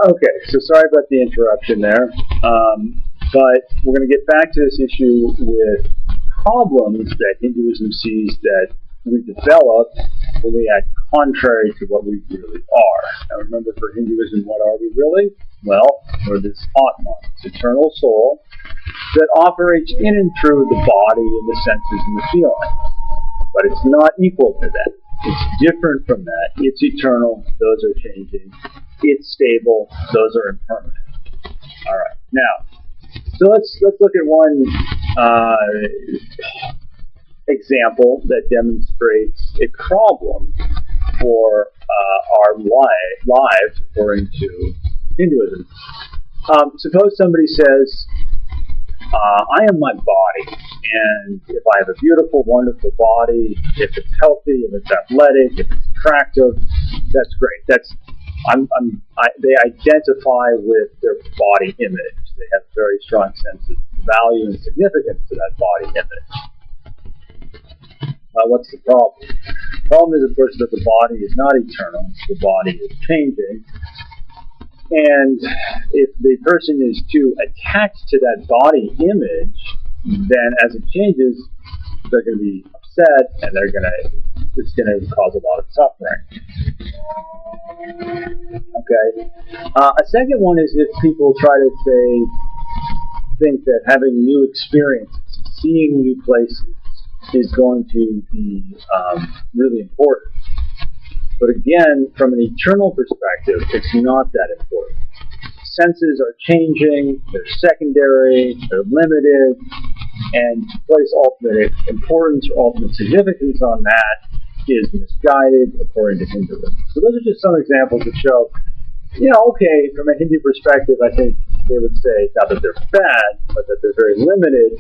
Okay, so sorry about the interruption there. But we're going to get back to this issue with problems that Hinduism sees that we develop when we act contrary to what we really are. Now remember, for Hinduism, what are we really? Well, we're this Atman, this eternal soul that operates in and through the body and the senses and the feeling. But it's not equal to that. It's different from that. It's eternal. Those are changing. It's stable. Those are impermanent. All right. Now, so let's look at one example that demonstrates a problem for our lives according to Hinduism. Suppose somebody says, I am my body, and if I have a beautiful, wonderful body, if it's healthy, if it's athletic, if it's attractive, that's great. They identify with their body image. They have a very strong sense of value and significance to that body image. What's the problem? The problem is, of course, that the body is not eternal. The body is changing. And if the person is too attached to that body image, then as it changes, they're going to be upset, and it's going to cause a lot of suffering. Okay. A second one is if people try to think that having new experiences, seeing new places, is going to be really important. But again, from an eternal perspective, it's not that important. Senses are changing, they're secondary, they're limited, and to place ultimate importance or ultimate significance on that is misguided according to Hinduism. So those are just some examples that show, okay, from a Hindu perspective, I think they would say not that they're bad, but that they're very limited.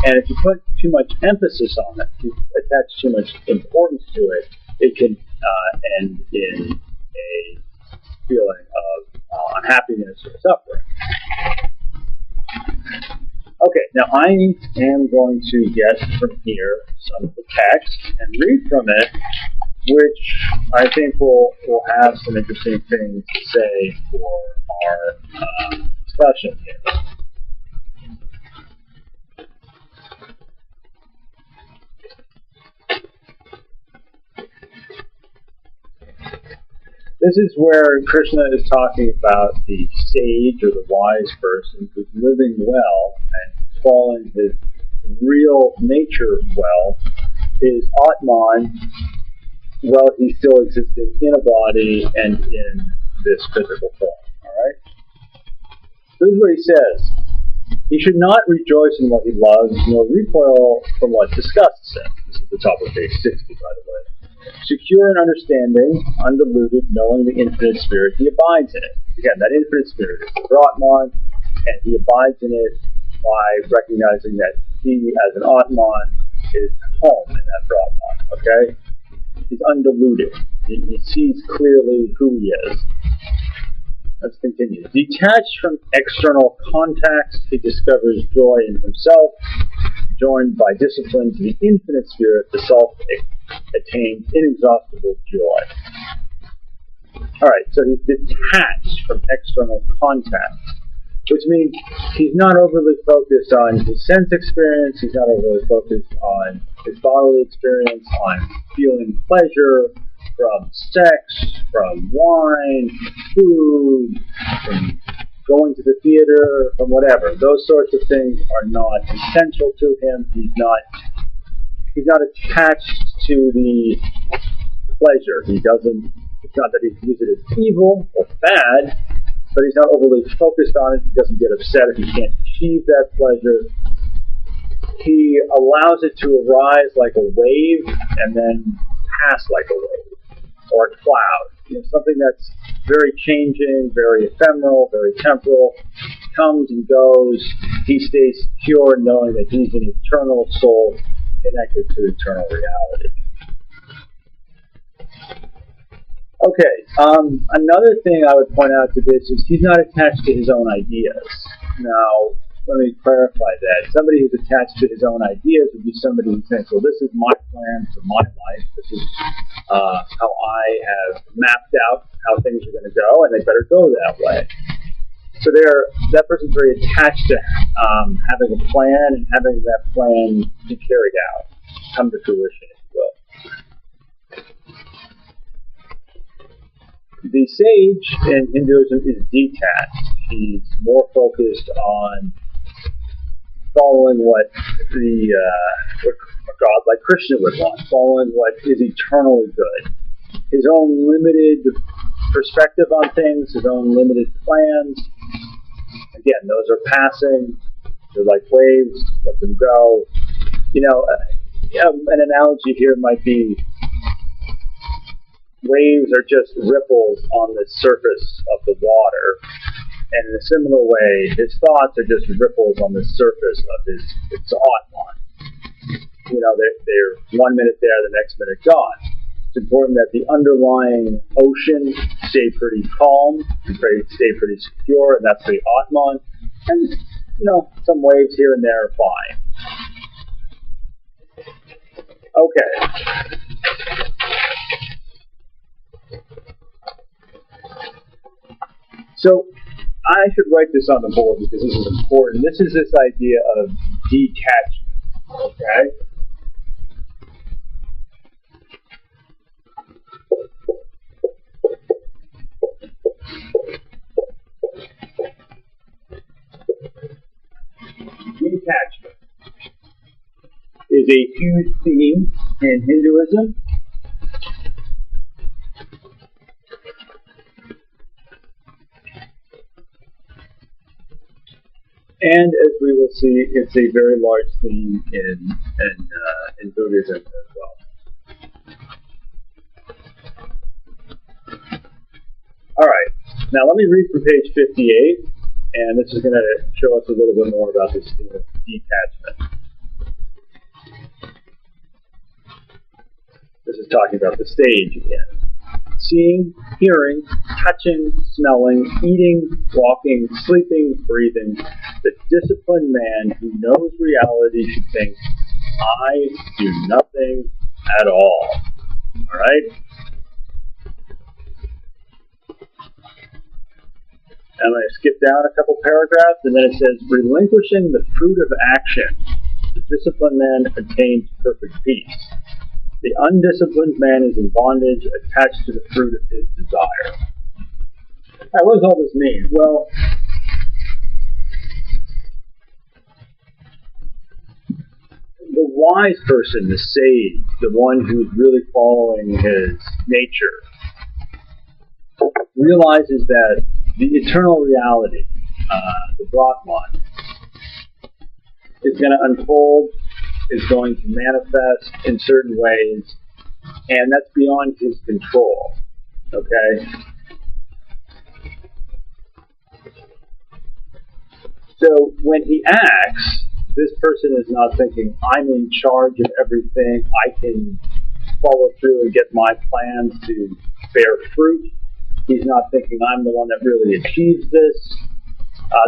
And if you put too much emphasis on it, if you attach too much importance to it, it can end in a feeling of unhappiness or suffering. Okay, now I am going to get from here some of the text and read from it, which I think will have some interesting things to say for our discussion here. This is where Krishna is talking about the sage or the wise person who's living well and following his real nature well. His Atman, well, he still existed in a body and in this physical form. Alright? This is what he says. He should not rejoice in what he loves, nor recoil from what disgusts him. This is the top of page 60, by the way. Secure in understanding, undiluted, knowing the infinite spirit, he abides in it. Again, that infinite spirit is the Brahman, and he abides in it by recognizing that he, as an Atman, is home in that Brahman. Okay? He's undiluted. He sees clearly who he is. Let's continue. Detached from external context, he discovers joy in himself. Joined by discipline to the infinite spirit, the self attains inexhaustible joy. Alright, so he's detached from external context, which means he's not overly focused on his sense experience, he's not overly focused on his bodily experience, on feeling pleasure from sex, from wine, food, from going to the theater, from whatever. Those sorts of things are not essential to him. He's not attached to the pleasure. It's not that he views it as evil or bad, but he's not overly focused on it. He doesn't get upset if he can't achieve that pleasure. He allows it to arise like a wave and then pass like a wave or a cloud. Something that's very changing, very ephemeral, very temporal, comes and goes. He stays secure knowing that he's an eternal soul connected to eternal reality. Okay, another thing I would point out to this is he's not attached to his own ideas. Now, let me clarify that. Somebody who's attached to his own ideas would be somebody who thinks, well, this is my plan for my life. This is how I have mapped out how things are going to go, and they better go that way. So that person's very attached to having a plan and having that plan be carried out, come to fruition, if you will. The sage in Hinduism is detached. He's more focused on following what what God like Krishna would want, following what is eternally good. His own limited perspective on things, his own limited plans. Again, those are passing. They're like waves. Let them go. An analogy here might be waves are just ripples on the surface of the water. And in a similar way, his thoughts are just ripples on the surface of his Atman. They're 1 minute there, the next minute gone. It's important that the underlying ocean stay pretty calm, stay pretty secure, and that's the Atman. And, some waves here and there are fine. Okay. So, I should write this on the board because this is important. This is this idea of detachment, okay? Detachment is a huge theme in Hinduism. And as we will see, it's a very large theme in Buddhism as well. All right, now let me read from page 58, and this is going to show us a little bit more about this theme of detachment. This is talking about the sage again. Seeing, hearing, touching, smelling, eating, walking, sleeping, breathing, the disciplined man who knows reality should think, I do nothing at all. Alright? I'm going to skip down a couple paragraphs, and then it says, relinquishing the fruit of action, the disciplined man attains perfect peace. The undisciplined man is in bondage, attached to the fruit of his desire. Now, what does all this mean? Well, the wise person, the sage, the one who's really following his nature, realizes that the eternal reality, the Brahman, is going to unfold, is going to manifest in certain ways, and that's beyond his control. Okay? So when he acts, this person is not thinking, I'm in charge of everything, I can follow through and get my plans to bear fruit. He's not thinking, I'm the one that really achieves this.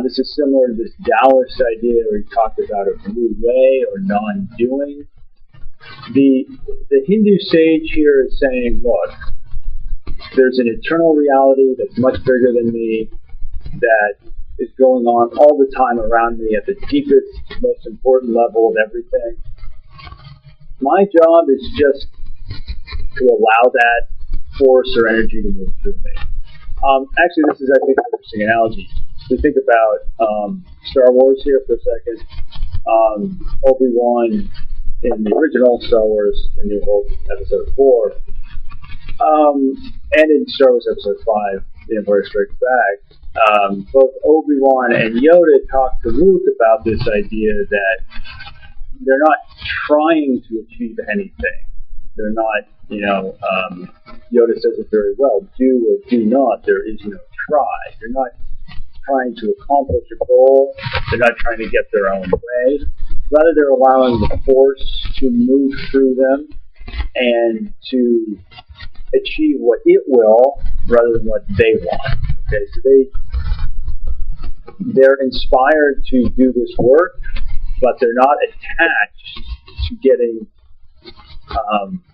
This is similar to this Taoist idea where he talked about a Wu Wei or non-doing. The Hindu sage here is saying, look, there's an eternal reality that's much bigger than me, that is going on all the time around me at the deepest, most important level of everything. My job is just to allow that force or energy to move through me. Actually, this is, I think, an interesting analogy. We think about Star Wars here for a second. Obi-Wan in the original Star Wars, in New Hope, Episode 4, and in Star Wars Episode 5, The Empire Strikes Back, both Obi-Wan and Yoda talk to Luke about this idea that they're not trying to achieve anything. They're not, Yoda says it very well, do or do not, there is no try. They're not trying to accomplish a goal. They're not trying to get their own way. Rather, they're allowing the force to move through them and to achieve what it will rather than what they want. Okay, so they're inspired to do this work, but they're not attached to getting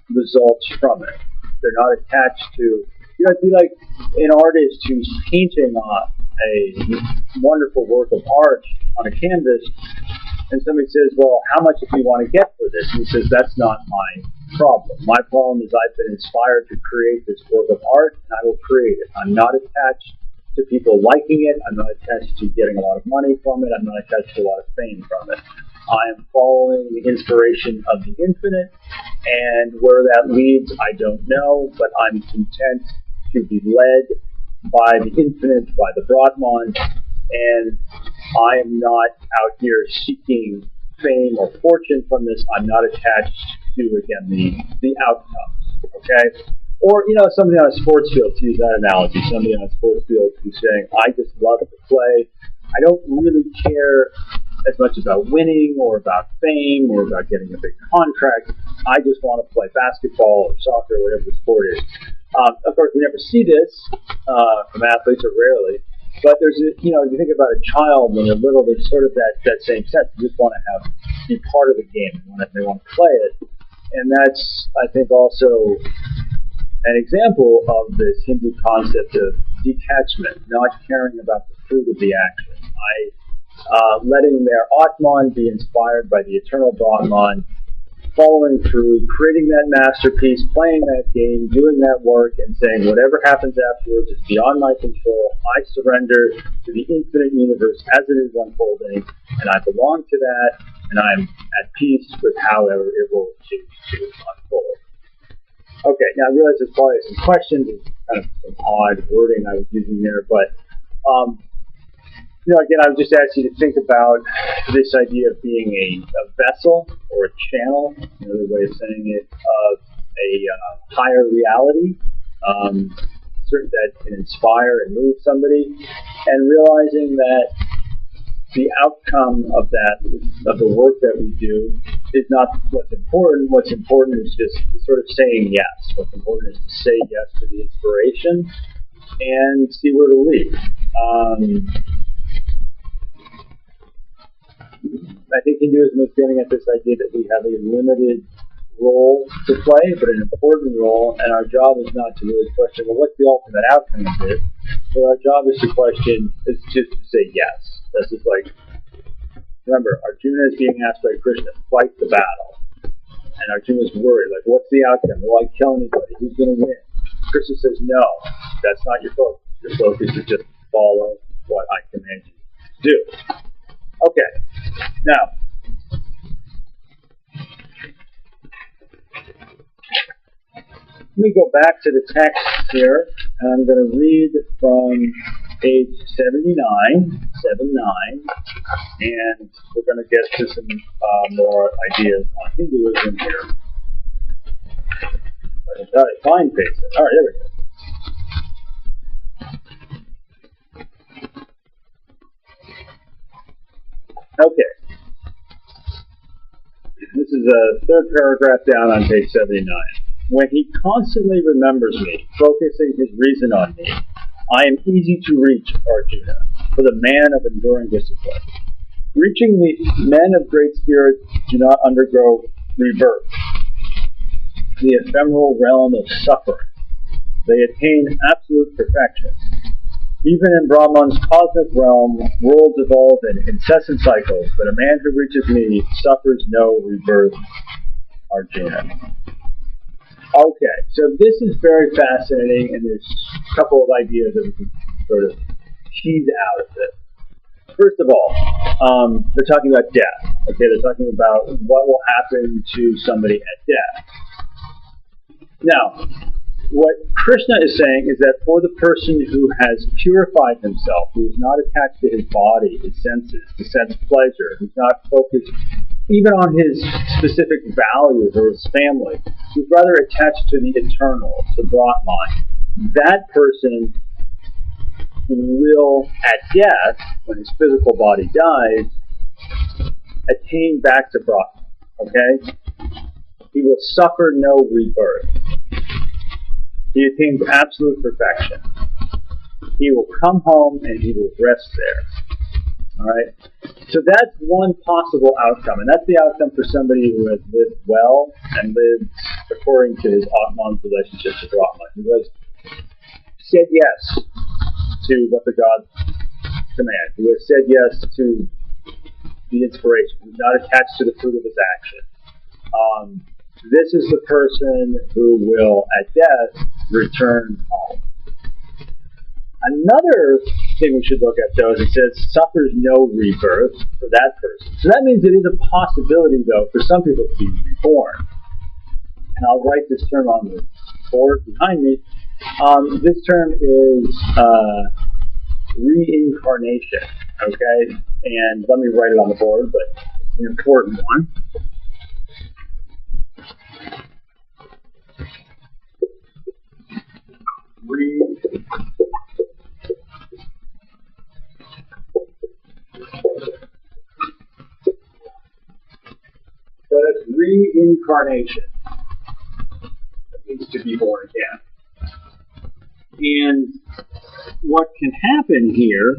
results from it. They're not attached to It'd be like an artist who's painting on a wonderful work of art on a canvas, and somebody says, well, how much do you want to get for this? And he says, that's not my problem. My problem is I've been inspired to create this work of art, and I will create it. I'm not attached to people liking it. I'm not attached to getting a lot of money from it. I'm not attached to a lot of fame from it. I am following the inspiration of the infinite, and where that leads, I don't know, but I'm content to be led by the infinite, by the Brahman, and I am not out here seeking fame or fortune from this. I'm not attached to, again, the outcomes, okay? Or, somebody on a sports field, to use that analogy, somebody on a sports field who's saying, I just love to play. I don't really care as much about winning or about fame or about getting a big contract. I just want to play basketball or soccer or whatever the sport is. Of course, we never see this from athletes, or rarely. But there's, if you think about a child when they're little, there's sort of that same sense. They just want to be part of the game. They want to play it. And that's, I think, also an example of this Hindu concept of detachment, not caring about the fruit of the action. Letting their Atman be inspired by the eternal Brahman, following through, creating that masterpiece, playing that game, doing that work, and saying whatever happens afterwards is beyond my control. I surrender to the infinite universe as it is unfolding, and I belong to that, and I'm at peace with however it will choose to unfold. Okay, now I realize there's probably some questions and kind of some odd wording I was using there, but again, I would just ask you to think about this idea of being a vessel or a channel, another way of saying it, of a higher reality, certain that can inspire and move somebody, and realizing that the outcome of the work that we do is not what's important. What's important is just sort of saying yes. What's important is to say yes to the inspiration and see where to lead. I think Hinduism is getting at this idea that we have a limited role to play, but an important role, and our job is not to really question, well, what's the ultimate outcome of this? But our job is just to say yes. This is like, remember, Arjuna is being asked by Krishna, fight the battle. And Arjuna's worried, like, what's the outcome? Will I kill anybody? Who's going to win? Krishna says, no, that's not your focus. Your focus is just follow what I command you to do. Okay, now, let me go back to the text here, and I'm going to read from page 79, and we're going to get to some more ideas on Hinduism here. Find page. All right, there we go. Okay. This is the third paragraph down on page 79. When he constantly remembers me, focusing his reason on me, I am easy to reach, Arjuna, for the man of enduring discipline. Reaching me, men of great spirit do not undergo rebirth, the ephemeral realm of suffering. They attain absolute perfection. Even in Brahman's cosmic realm, worlds evolve in incessant cycles, but a man who reaches me suffers no rebirth, Arjuna. Okay, so this is very fascinating, and there's a couple of ideas that we can sort of tease out of it. First of all, they're talking about death. Okay, they're talking about what will happen to somebody at death. Now, what Krishna is saying is that for the person who has purified himself, who is not attached to his body, his senses, to sense pleasure, who's not focused even on his specific values or his family, who's rather attached to the eternal, to Brahman, that person will, at death, when his physical body dies, attain back to Brahman. Okay? He will suffer no rebirth. He attains absolute perfection. He will come home and he will rest there. Alright? So that's one possible outcome, and that's the outcome for somebody who has lived well and lived according to his Atman's relationship to Brahman, who has said yes to what the God commands, who has said yes to the inspiration, who's not attached to the fruit of his action. This is the person who will, at death, return home. Another thing we should look at, though, is it says suffers no rebirth for that person. So that means it is a possibility, though, for some people to be reborn. And I'll write this term on the board behind me. This term is reincarnation, okay? And let me write it on the board, but it's an important one. So that's reincarnation. It means to be born again. And what can happen here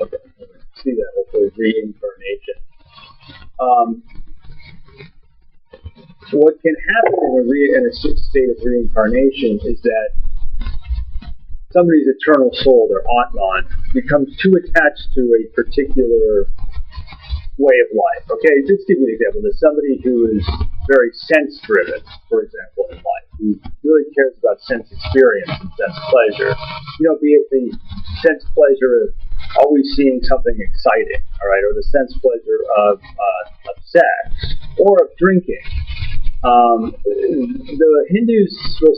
okay, see that hopefully reincarnation. What can happen in a state of reincarnation is that somebody's eternal soul, their Atman, becomes too attached to a particular way of life. Okay, just give you an example. There's somebody who is very sense-driven, for example, in life, who really cares about sense experience and sense pleasure. Be it the sense pleasure of always seeing something exciting, all right, or the sense pleasure of sex, or of drinking. The Hindus will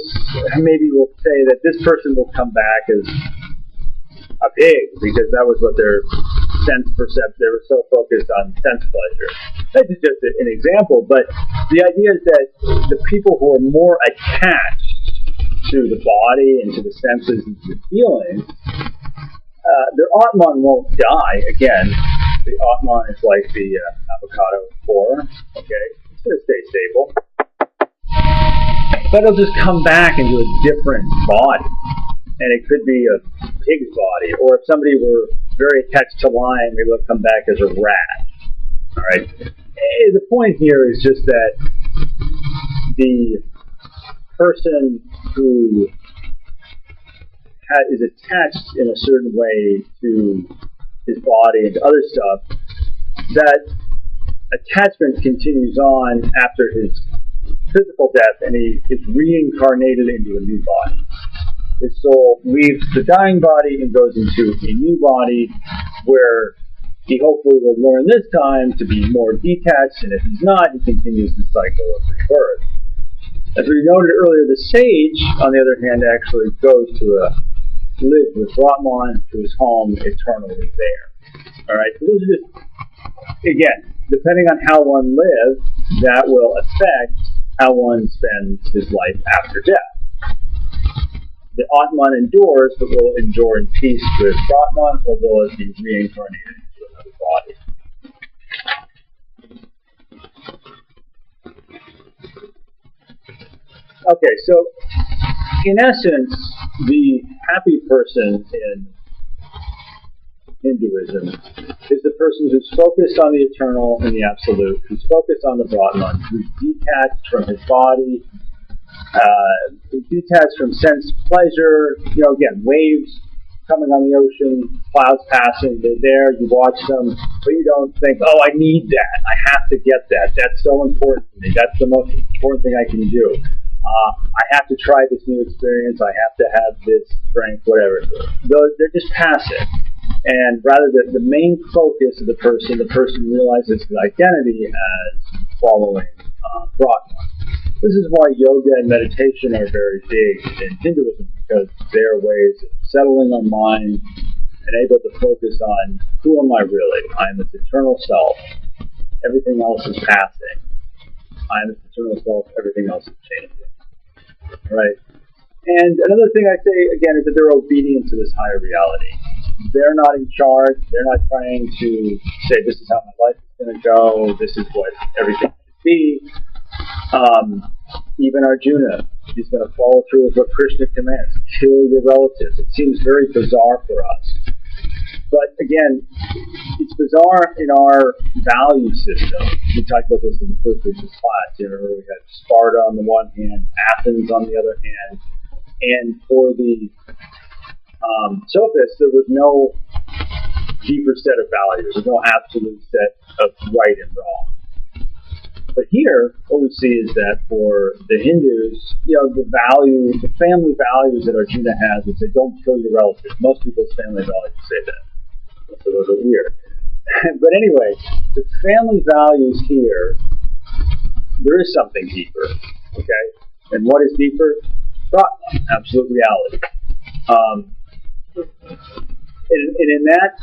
say that this person will come back as a pig because that was what their sense perception. They were so focused on sense pleasure. That's just an example, but the idea is that the people who are more attached to the body and to the senses and to the feelings, their Atman won't die. Again, the Atman is like the avocado core. Okay, it's going to stay stable. But it'll just come back into a different body. And it could be a pig's body. Or if somebody were very attached to lion, maybe they'll come back as a rat. All right. The point here is just that the person who is attached in a certain way to his body and to other stuff, that attachment continues on after his physical death, and he is reincarnated into a new body. His soul leaves the dying body and goes into a new body where he hopefully will learn this time to be more detached, and if he's not, he continues the cycle of rebirth. As we noted earlier, the sage, on the other hand, actually goes to live with Brahman, who's home eternally there. All right, so those are just, again, depending on how one lives, that will affect how one spends his life after death. The Atman endures, but will endure in peace with Brahman, or will it be reincarnated into another body? Okay, so in essence, the happy person in Hinduism is the person who's focused on the eternal and the absolute, who's focused on the Brahman, who's detached from his body, detached from sense pleasure. Again, waves coming on the ocean, clouds passing, they're there, you watch them, but you don't think, oh, I need that, I have to get that, that's so important to me, that's the most important thing I can do. I have to try this new experience, I have to have this strength, whatever. They're just passive. And rather than the main focus of the person realizes his identity as following Brahman. This is why yoga and meditation are very big in Hinduism, because they're ways of settling our mind and able to focus on who am I really? I am this eternal self. Everything else is passing. I am this eternal self. Everything else is changing. Right? And another thing I say, again, is that they're obedient to this higher reality. They're not in charge. They're not trying to say, this is how my life is going to go. This is what everything should be. Even Arjuna, he's going to follow through with what Krishna commands. Kill your relatives. It seems very bizarre for us. But again, it's bizarre in our value system. We talked about this in the first week of class. We had Sparta on the one hand, Athens on the other hand, and for the sophists, there was no deeper set of values. There's no absolute set of right and wrong. But here, what we see is that for the Hindus, the family values that Arjuna has is they don't kill your relatives. Most people's family values say that. That's a little bit weird. But anyway, the family values here, there is something deeper. Okay? And what is deeper? Brahman, absolute reality. And in that,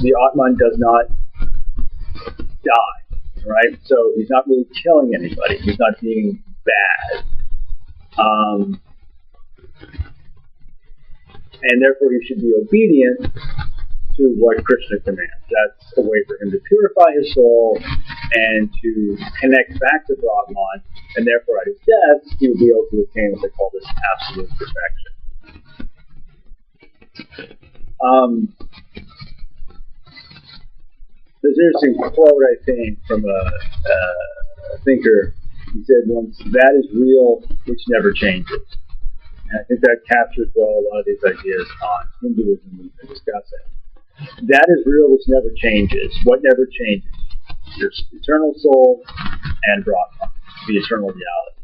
the Atman does not die. Right? So he's not really killing anybody. He's not being bad. And therefore he should be obedient to what Krishna commands. That's a way for him to purify his soul and to connect back to Brahman, and therefore at his death he will be able to attain what they call this absolute perfection. There's an interesting quote, I think, from a thinker. He said once, "That is real which never changes." And I think that captures well a lot of these ideas on Hinduism we've been discussing. That is real which never changes. What never changes? Your eternal soul and Brahman, the eternal reality.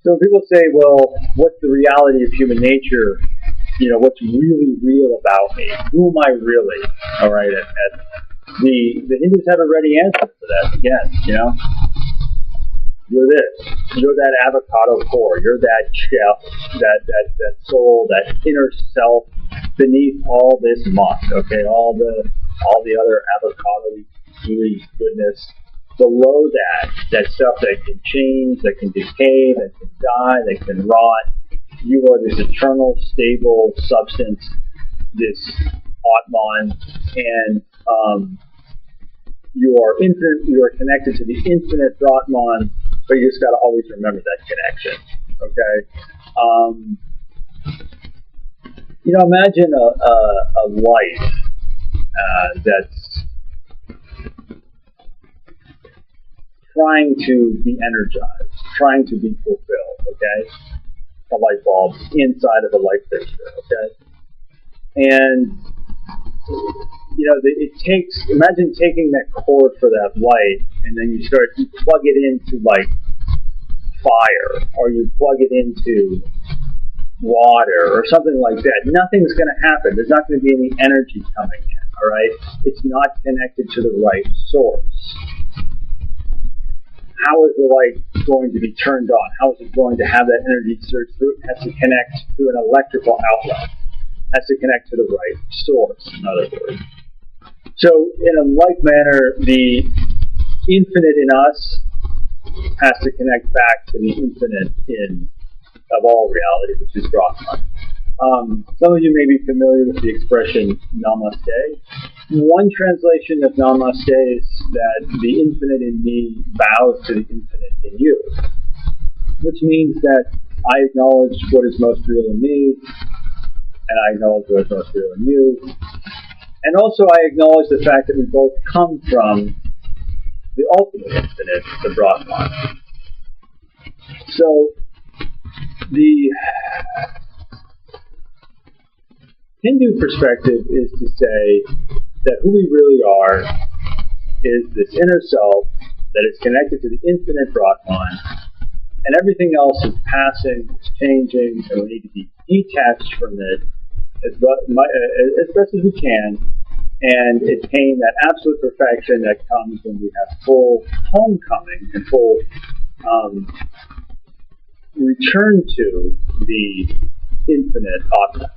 So people say, well, what's the reality of human nature? What's really real about me? Who am I really? All right, the Hindus have a ready answer for that. Again, you're this. You're that avocado core. You're that shell, that soul, that inner self beneath all this muck. Okay, all the other avocado gooey goodness. Below that stuff that can change, that can decay, that can die, that can rot. You are this eternal, stable substance, this Atman, and you are infinite. You are connected to the infinite Brahman, but you just got to always remember that connection. Okay. Imagine a life that's trying to be energized, trying to be fulfilled. Okay. A light bulb inside of a light fixture, okay? And, it takes, imagine taking that cord for that light, and then you plug it into, fire, or you plug it into water, or something like that. Nothing's going to happen. There's not going to be any energy coming in, all right? It's not connected to the right source. How is the light going to be turned on? How is it going to have that energy surge through? It has to connect to an electrical outlet. It has to connect to the right source, in other words. So, in a like manner, the infinite in us has to connect back to the infinite of all reality, which is Brahman. Some of you may be familiar with the expression Namaste. One translation of Namaste is that the infinite in me bows to the infinite in you, which means that I acknowledge what is most real in me, and I acknowledge what is most real in you. And also I acknowledge the fact that we both come from the ultimate infinite, the Brahman. So, the Hindu perspective is to say that who we really are is this inner self that is connected to the infinite Brahman, and everything else is passing, it's changing, and we need to be detached from it as best as we can, and attain that absolute perfection that comes when we have full homecoming and full return to the infinite Atman.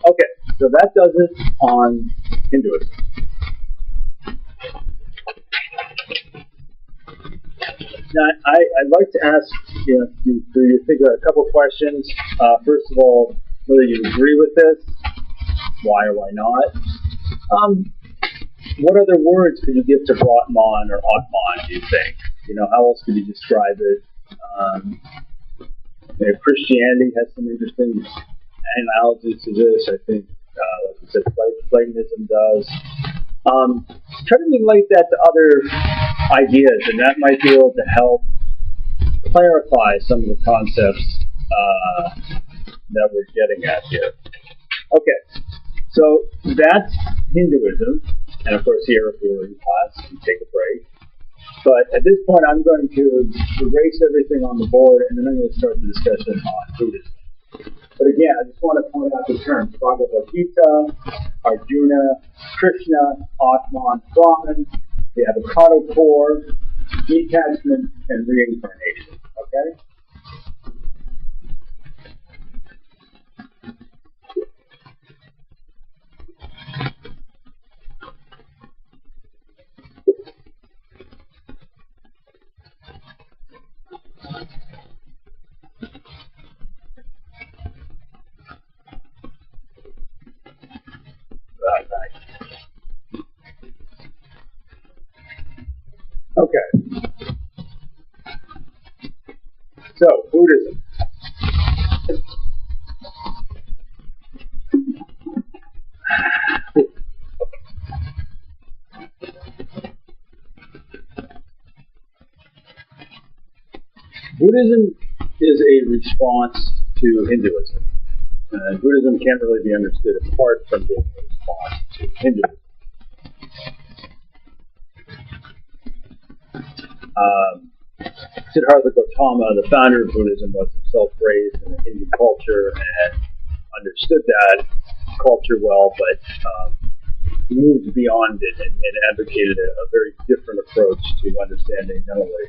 Okay, so that does it on Hinduism. Now, I'd like to ask you to think about a couple questions. First of all, whether you agree with this, why or why not. What other words could you give to Brahman or Atman, do you think? How else could you describe it? Christianity has some interesting analogies to this. I think, like I said, Platonism does. Try to relate that to other ideas, and that might be able to help clarify some of the concepts that we're getting at here. Okay, so that's Hinduism, and of course here if we were in class, we take a break. But at this point I'm going to erase everything on the board, and then I'm going to start the discussion on Buddhism. But again, I just want to point out the terms Bhagavad Gita, Arjuna, Krishna, Atman, Brahman, the avocado core, detachment, and reincarnation. Okay? Okay. So, Buddhism. Buddhism is a response to Hinduism. Buddhism can't really be understood apart from being a response to Hinduism. Siddhartha Gautama, the founder of Buddhism, was himself raised in the Hindu culture and understood that culture well, but moved beyond it and advocated a very different approach to understanding not only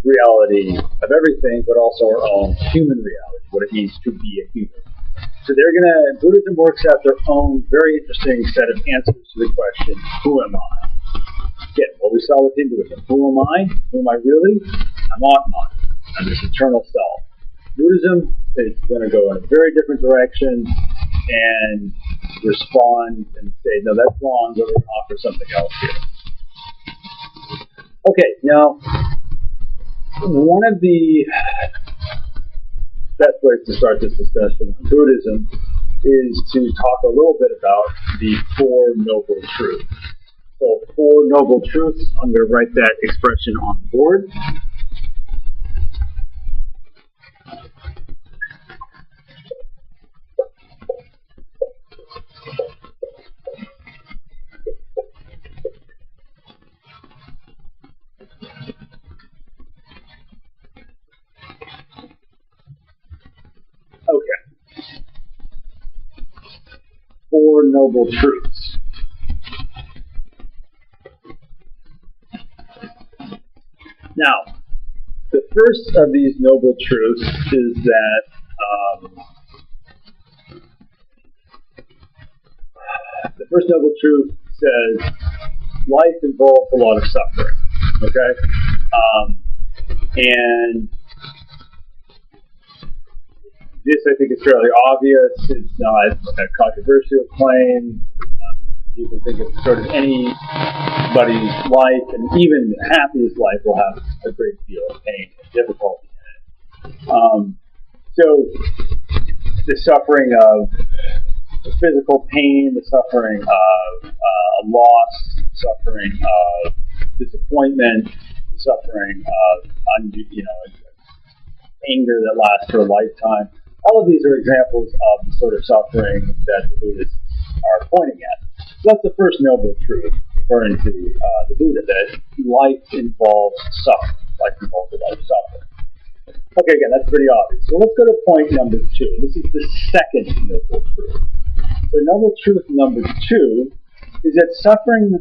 reality of everything, but also our own human reality, what it means to be a human. So Buddhism works out their own very interesting set of answers to the question, who am I? Again, what we saw with Hinduism. Who am I? Who am I really? I'm Atman. I'm this eternal self. Buddhism is going to go in a very different direction and respond and say, no, that's wrong, but we're going to offer something else here. Okay, now, one of the best ways to start this discussion on Buddhism is to talk a little bit about the Four Noble Truths. So, Four Noble Truths, I'm going to write that expression on the board. Okay. Four Noble Truths. Now, the first of these noble truths is that the first noble truth says life involves a lot of suffering. Okay, and this I think is fairly obvious. It's not a controversial claim. You can think of sort of anybody's life, and even the happiest life will have a great deal of pain and difficulty in it. So the suffering of physical pain, the suffering of loss, the suffering of disappointment, the suffering of anger that lasts for a lifetime. All of these are examples of the sort of suffering that the Buddhists are pointing at. So that's the first noble truth, referring to the Buddha, that life involves suffering. Life involves a lot of suffering. Okay, again, that's pretty obvious. So let's go to point number 2. This is the second noble truth. So noble truth number 2 is that suffering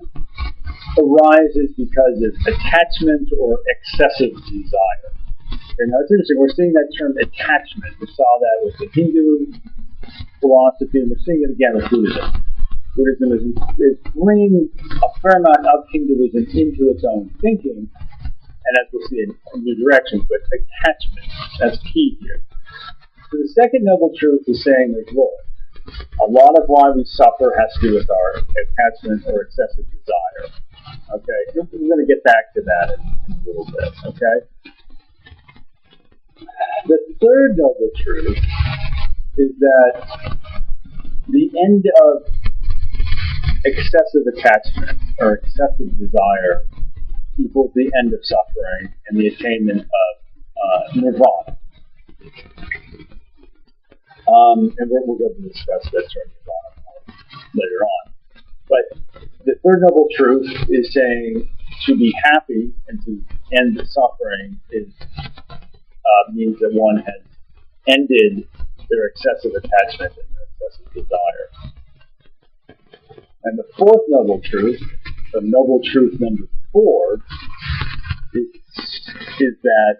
arises because of attachment or excessive desire. Okay, now it's interesting, we're seeing that term attachment. We saw that with the Hindu philosophy, and we're seeing it again with Buddhism. Buddhism is bringing a fair amount of Hinduism into its own thinking, and as we'll see in new directions, but attachment, that's key here. So the second noble truth is saying there's role. A lot of why we suffer has to do with our attachment or excessive desire. Okay, we're going to get back to that in a little bit, okay? The third noble truth is that the end of excessive attachment or excessive desire equals the end of suffering and the attainment of nirvana. And we'll go to discuss that term nirvana later on. But the third noble truth is saying to be happy and to end the suffering means that one has ended their excessive attachment and their excessive desire. And the fourth noble truth, the noble truth number 4, is that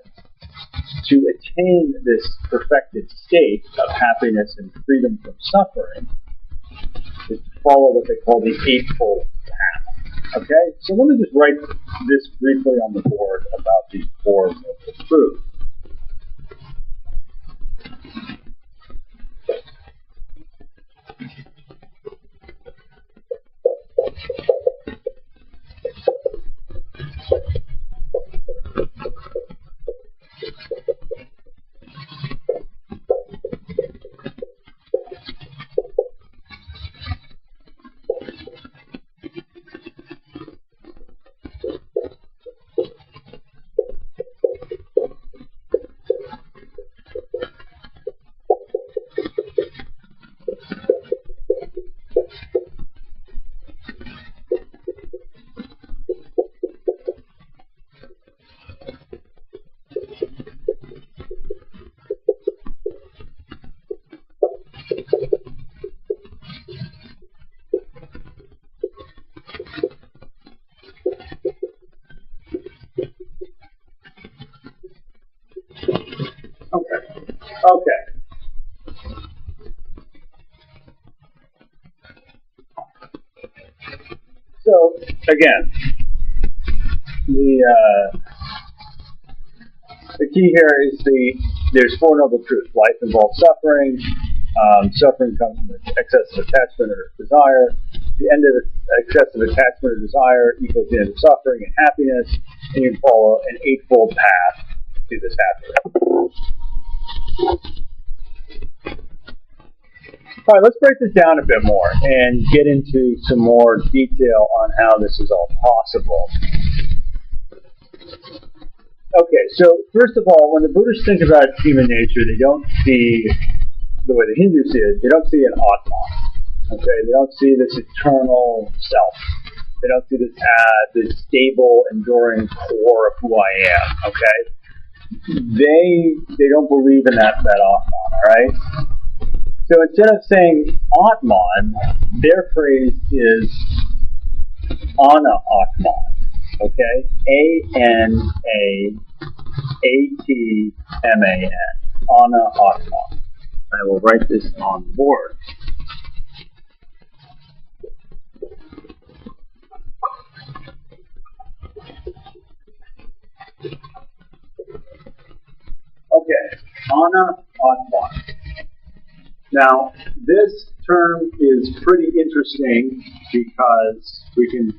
to attain this perfected state of happiness and freedom from suffering is to follow what they call the Eightfold Path. Okay? So let me just write this briefly on the board about these 4 noble truths. Okay. So, again, the key here is there's 4 noble truths. Life involves suffering. Suffering comes from excessive attachment or desire. The end of excessive attachment or desire equals the end of suffering and happiness. And you follow an eightfold path to this happiness. All right, let's break this down a bit more and get into some more detail on how this is all possible. Okay, so first of all, when the Buddhists think about human nature, they don't see, the way the Hindus see it, they don't see an Atman. Okay, they don't see this eternal self. They don't see this stable, enduring core of who I am. Okay, they don't believe in that Atman. All right. So instead of saying Atman, their phrase is Ana Atman. Okay? Ana-Atman. Ana Atman. I will write this on the board. Okay. Ana Atman. Now, this term is pretty interesting because we can,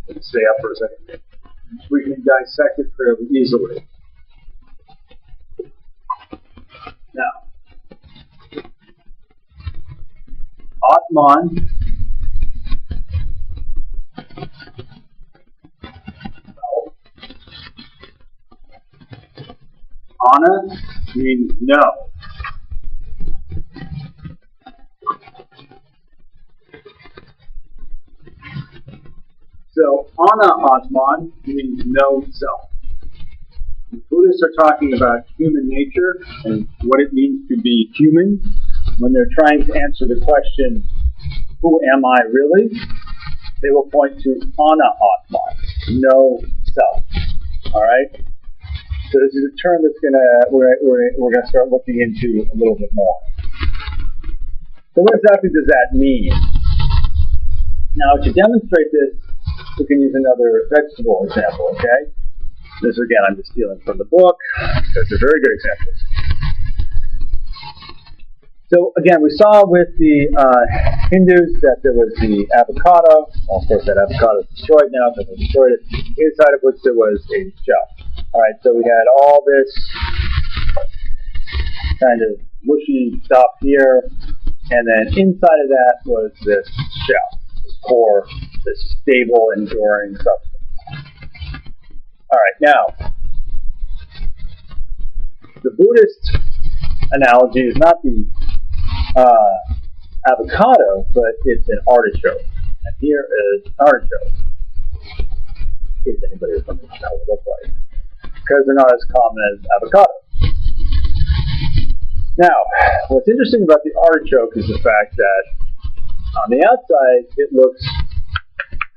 let's stay up for a second, we can dissect it fairly easily. Now, Atman, Ana means no. So, Ana-Atman means no self. The Buddhists are talking about human nature and what it means to be human. When they're trying to answer the question, who am I really? They will point to Ana-Atman, no self. Alright? So this is a term that's we're gonna start looking into a little bit more. So what exactly does that mean? Now, to demonstrate this, we can use another vegetable example, okay? This, again, I'm just stealing from the book, because they're very good examples. So, again, we saw with the Hindus that there was the avocado. Well, of course, that avocado is destroyed now, because we destroyed it, inside of which there was a shell. All right, so we had all this kind of mushy stuff here, and then inside of that was this shell, this core, this stable, enduring substance. All right, now, the Buddhist analogy is not the avocado, but it's an artichoke. And here is artichoke. In case anybody is wondering how they look like. Because they're not as common as avocado. Now, what's interesting about the artichoke is the fact that on the outside it looks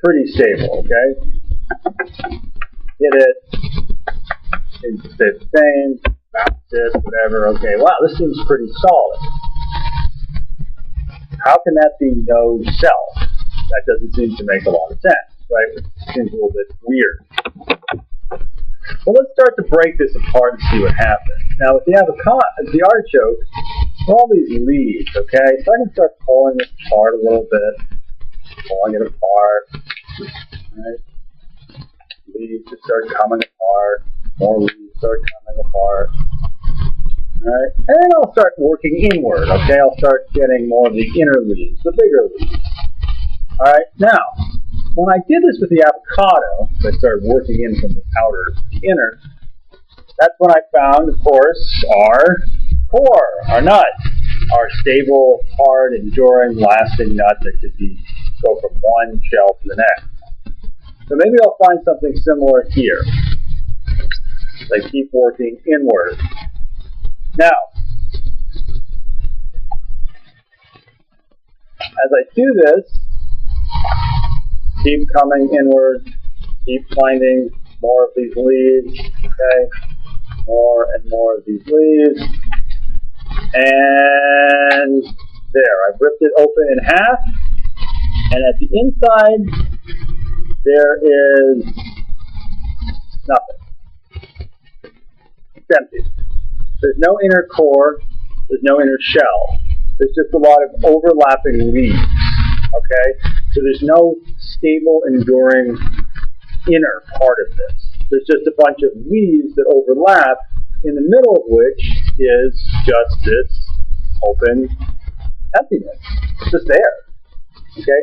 pretty stable, okay? Hit it, it stays the same, bounce it, whatever, okay, wow, this seems pretty solid. How can that be no cell? That doesn't seem to make a lot of sense, right? It seems a little bit weird. Well, let's start to break this apart and see what happens. Now, with the avocado, the artichoke, all these leaves, okay? So I can start pulling this apart a little bit, pulling it apart, right? Leaves just start coming apart, more leaves start coming apart, right? And then I'll start working inward, okay? I'll start getting more of the inner leaves, the bigger leaves. All right, now, when I did this with the avocado, I started working in from the outer to the inner, that's when I found, of course, our core, our nut, our stable, hard, enduring, lasting nut that could go from one shell to the next. So maybe I'll find something similar here. I keep working inward. Now, as I do this, keep coming inward, keep finding more of these leaves, okay? More and more of these leaves. And there, I've ripped it open in half. And at the inside, there is nothing. It's empty. There's no inner core. There's no inner shell. There's just a lot of overlapping leaves. Okay? So there's no stable, enduring inner part of this. There's just a bunch of leaves that overlap, in the middle of which is just this open emptiness. It's just there. Okay?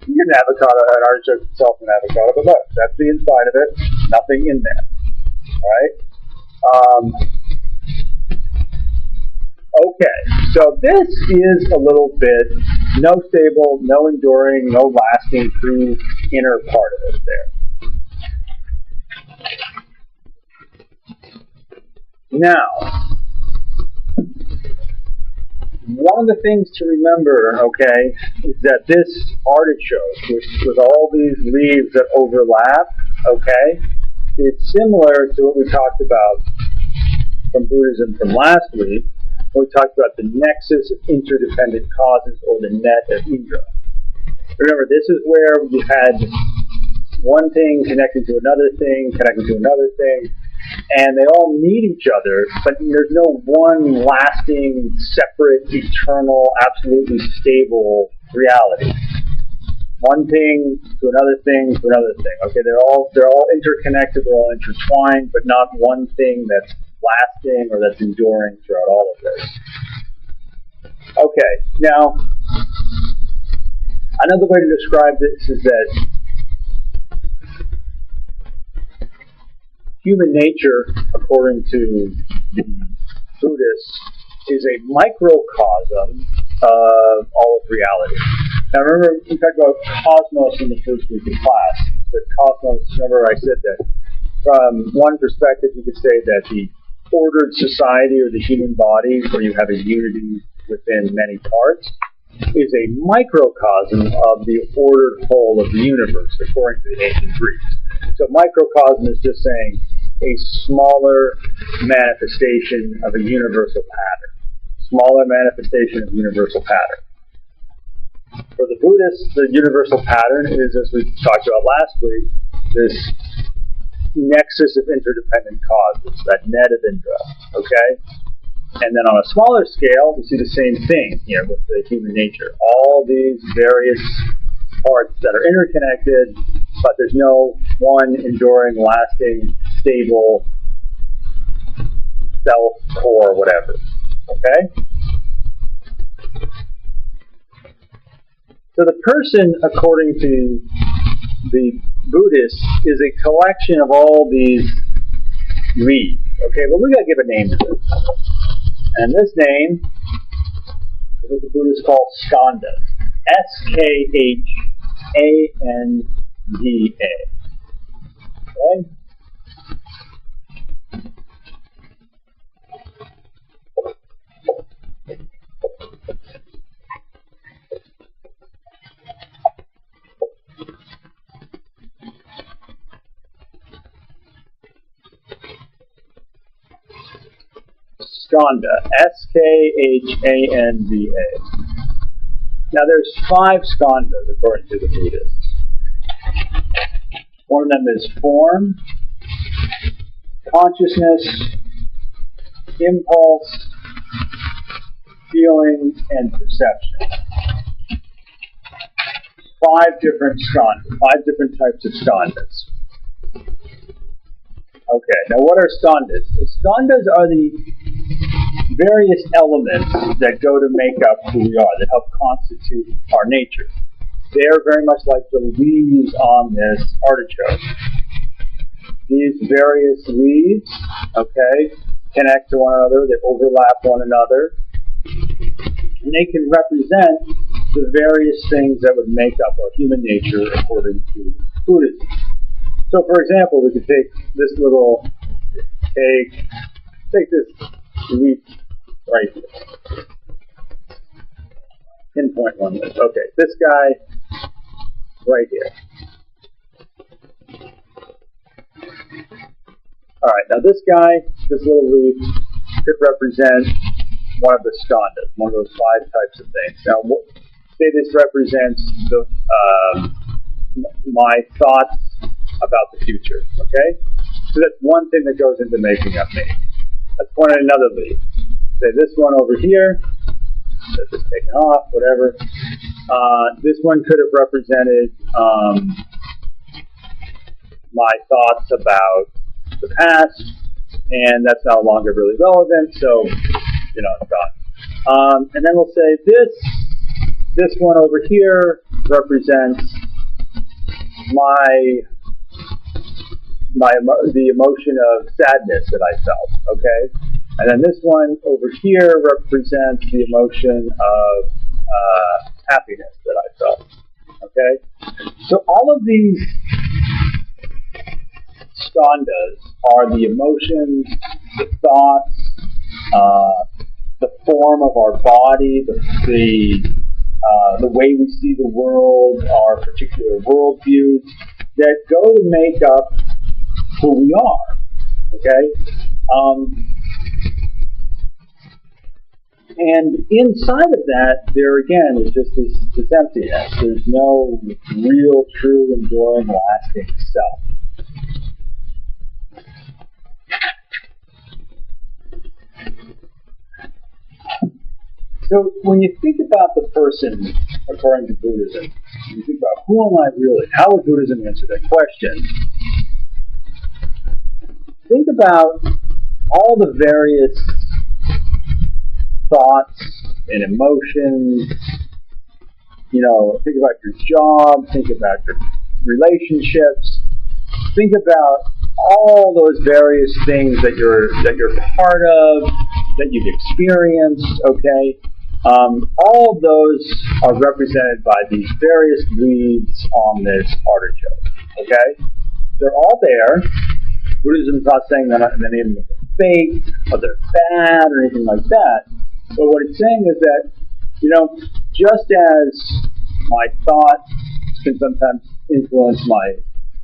You get an avocado, an artichoke itself an avocado, but look, that's the inside of it, nothing in there. Alright? Okay, so this is a little bit no stable, no enduring, no lasting, true inner part of it there. Now, one of the things to remember, okay, is that this artichoke, with all these leaves that overlap, okay, is similar to what we talked about from Buddhism from last week. We talked about the nexus of interdependent causes, or the net of Indra. Remember, this is where you had one thing connecting to another thing, connecting to another thing, and they all need each other, but there's no one lasting, separate, eternal, absolutely stable reality. One thing to another thing to another thing. Okay, they're all interconnected, they're all intertwined, but not one thing that's lasting or that's enduring throughout all of this. Okay, now another way to describe this is that human nature, according to the Buddhists, is a microcosm of all of reality. Now remember, we talked about cosmos in the first week of class. But cosmos, remember I said that from one perspective you could say that the ordered society or the human body, where you have a unity within many parts, is a microcosm of the ordered whole of the universe, according to the ancient Greeks. So microcosm is just saying a smaller manifestation of a universal pattern. Smaller manifestation of universal pattern. For the Buddhists, the universal pattern is, as we talked about last week, this nexus of interdependent causes, that net of Indra, okay? And then on a smaller scale, we see the same thing here with the human nature. All these various parts that are interconnected, but there's no one enduring, lasting, stable self, core, whatever. Okay? So the person, according to the Buddhists, is a collection of all these leaves. Okay, well, we got to give a name to this. And this name is what the Buddhists call skandhas. Skhandha. Okay? Skandha. Skhandha. Now there's 5 skandhas according to the Buddhists. One of them is form, consciousness, impulse, feeling, and perception. 5 different skandhas, 5 different types of skandhas. Okay, now what are skandhas? The skandhas are the various elements that go to make up who we are, that help constitute our nature. They are very much like the leaves on this artichoke. These various leaves, okay, connect to one another, they overlap one another, and they can represent the various things that would make up our human nature according to Buddhism. So, for example, we could take this little take this leaf right here. Pinpoint one of this. Okay, this guy right here. Alright, now this guy, this little leaf, could represent one of the skandhas, one of those 5 types of things. Now, say this represents my thoughts about the future, okay? So that's one thing that goes into making up me. Let's point at another leaf. Say this one over here, that's just taken off, whatever. This one could have represented my thoughts about the past, and that's no longer really relevant, so, it's gone. And then we'll say this one over here represents the emotion of sadness that I felt, okay? And then this one over here represents the emotion of happiness that I felt, okay? So all of these skandhas are the emotions, the thoughts, the form of our body, the way we see the world, our particular worldviews, that go to make up who we are, okay? And inside of that, there again is just this emptiness. There's no real, true, enduring, lasting self. So when you think about the person, according to Buddhism, you think about who am I really? How would Buddhism answer that question? Think about all the various thoughts and emotions. Think about your job, think about your relationships, think about all those various things that you're part of, that you've experienced, okay? All of those are represented by these various leaves on this artichoke, okay? They're all there. Buddhism is not saying that the name of them fake, or they're bad, or anything like that. But what it's saying is that, just as my thoughts can sometimes influence my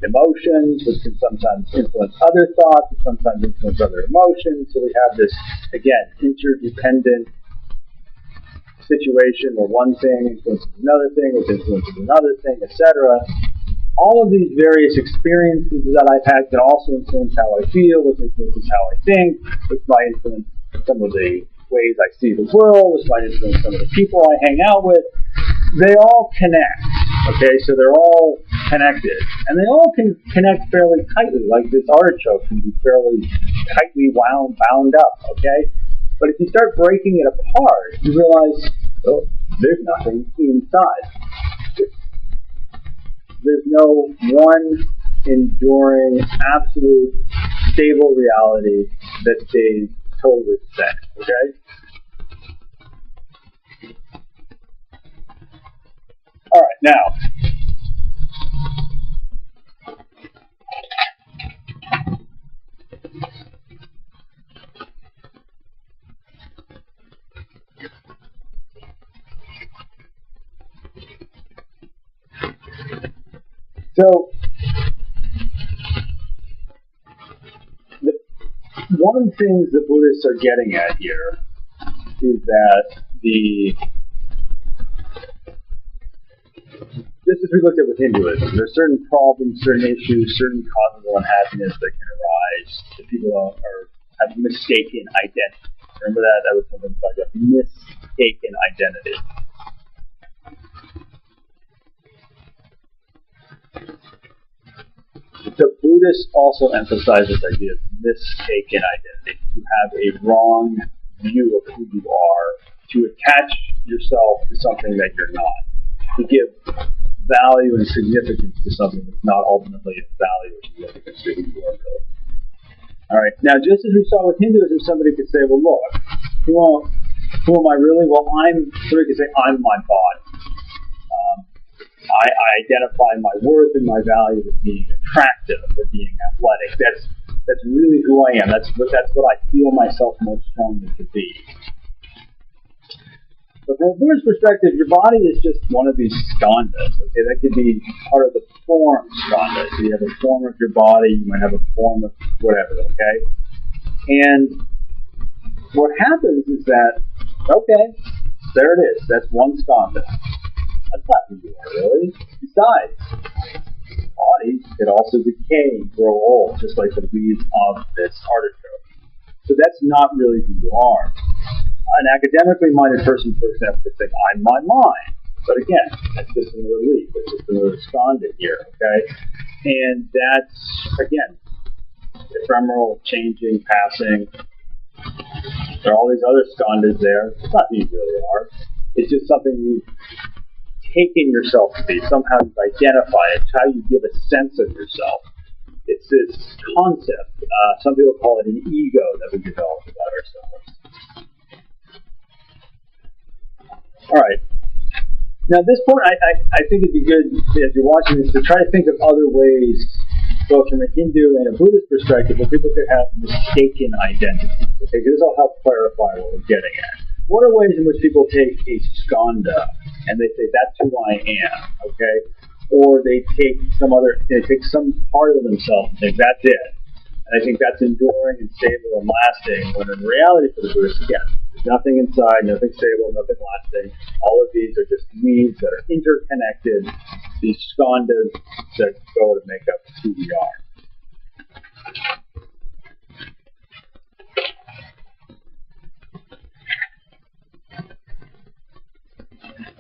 emotions, which can sometimes influence other thoughts, and sometimes influence other emotions. So we have this, again, interdependent situation where one thing influences another thing, which influences another thing, etc. All of these various experiences that I've had can also influence how I feel, which influences how I think, which might influence some of the ways I see the world, which might influence some of the people I hang out with. They all connect, okay? So they're all connected. And they all can connect fairly tightly, like this artichoke can be fairly tightly bound up, okay? But if you start breaking it apart, you realize, oh, there's nothing inside. There's no one enduring, absolute, stable reality that stays totally the same. Okay? All right, now. So, one of the things the Buddhists are getting at here is that just as we looked at with Hinduism, there's certain problems, certain issues, certain causes of unhappiness that can arise if people have mistaken identity. Remember that? That was something like a mistaken identity. The Buddhists also emphasize this idea of mistaken identity, to have a wrong view of who you are, to attach yourself to something that you're not, to give value and significance to something that's not ultimately of value or significance to who you are really. All right. Now, just as we saw with Hinduism, somebody could say, well, look, who am I really? Well, somebody could say, I'm my body. I identify my worth and my value as being attractive or being athletic. That's really who I am. That's what I feel myself most strongly to be. But from a Buddhist perspective, your body is just one of these skandhas. Okay, that could be part of the form skandha. So you have a form of your body, you might have a form of whatever. Okay, and what happens is that there it is. That's one skandha. That's not who you are, really. Besides, bodies could also decay and grow old, just like the leaves of this artichoke. So that's not really who you are. An academically minded person, for example, could think, I'm my mind. But again, that's just another leaf. That's just another skandha here, okay? And that's, again, ephemeral, changing, passing. There are all these other skandhas there. It's not who you really are. It's just something you've taken yourself to be. Somehow you identify it. It's how you give a sense of yourself. It's this concept. Some people call it an ego that we develop about ourselves. All right. Now, at this point, I think it'd be good, as you're watching this, to try to think of other ways, both from a Hindu and a Buddhist perspective, where people could have mistaken identities. Okay, this will help clarify what we're getting at. What are ways in which people take a skandha and they say, that's who I am, okay? Or they take some part of themselves and think, that's it. And I think that's enduring and stable and lasting, when in reality for the Buddhists, again, there's nothing inside, nothing stable, nothing lasting. All of these are just weeds that are interconnected, these skandhas that go to make up who we are.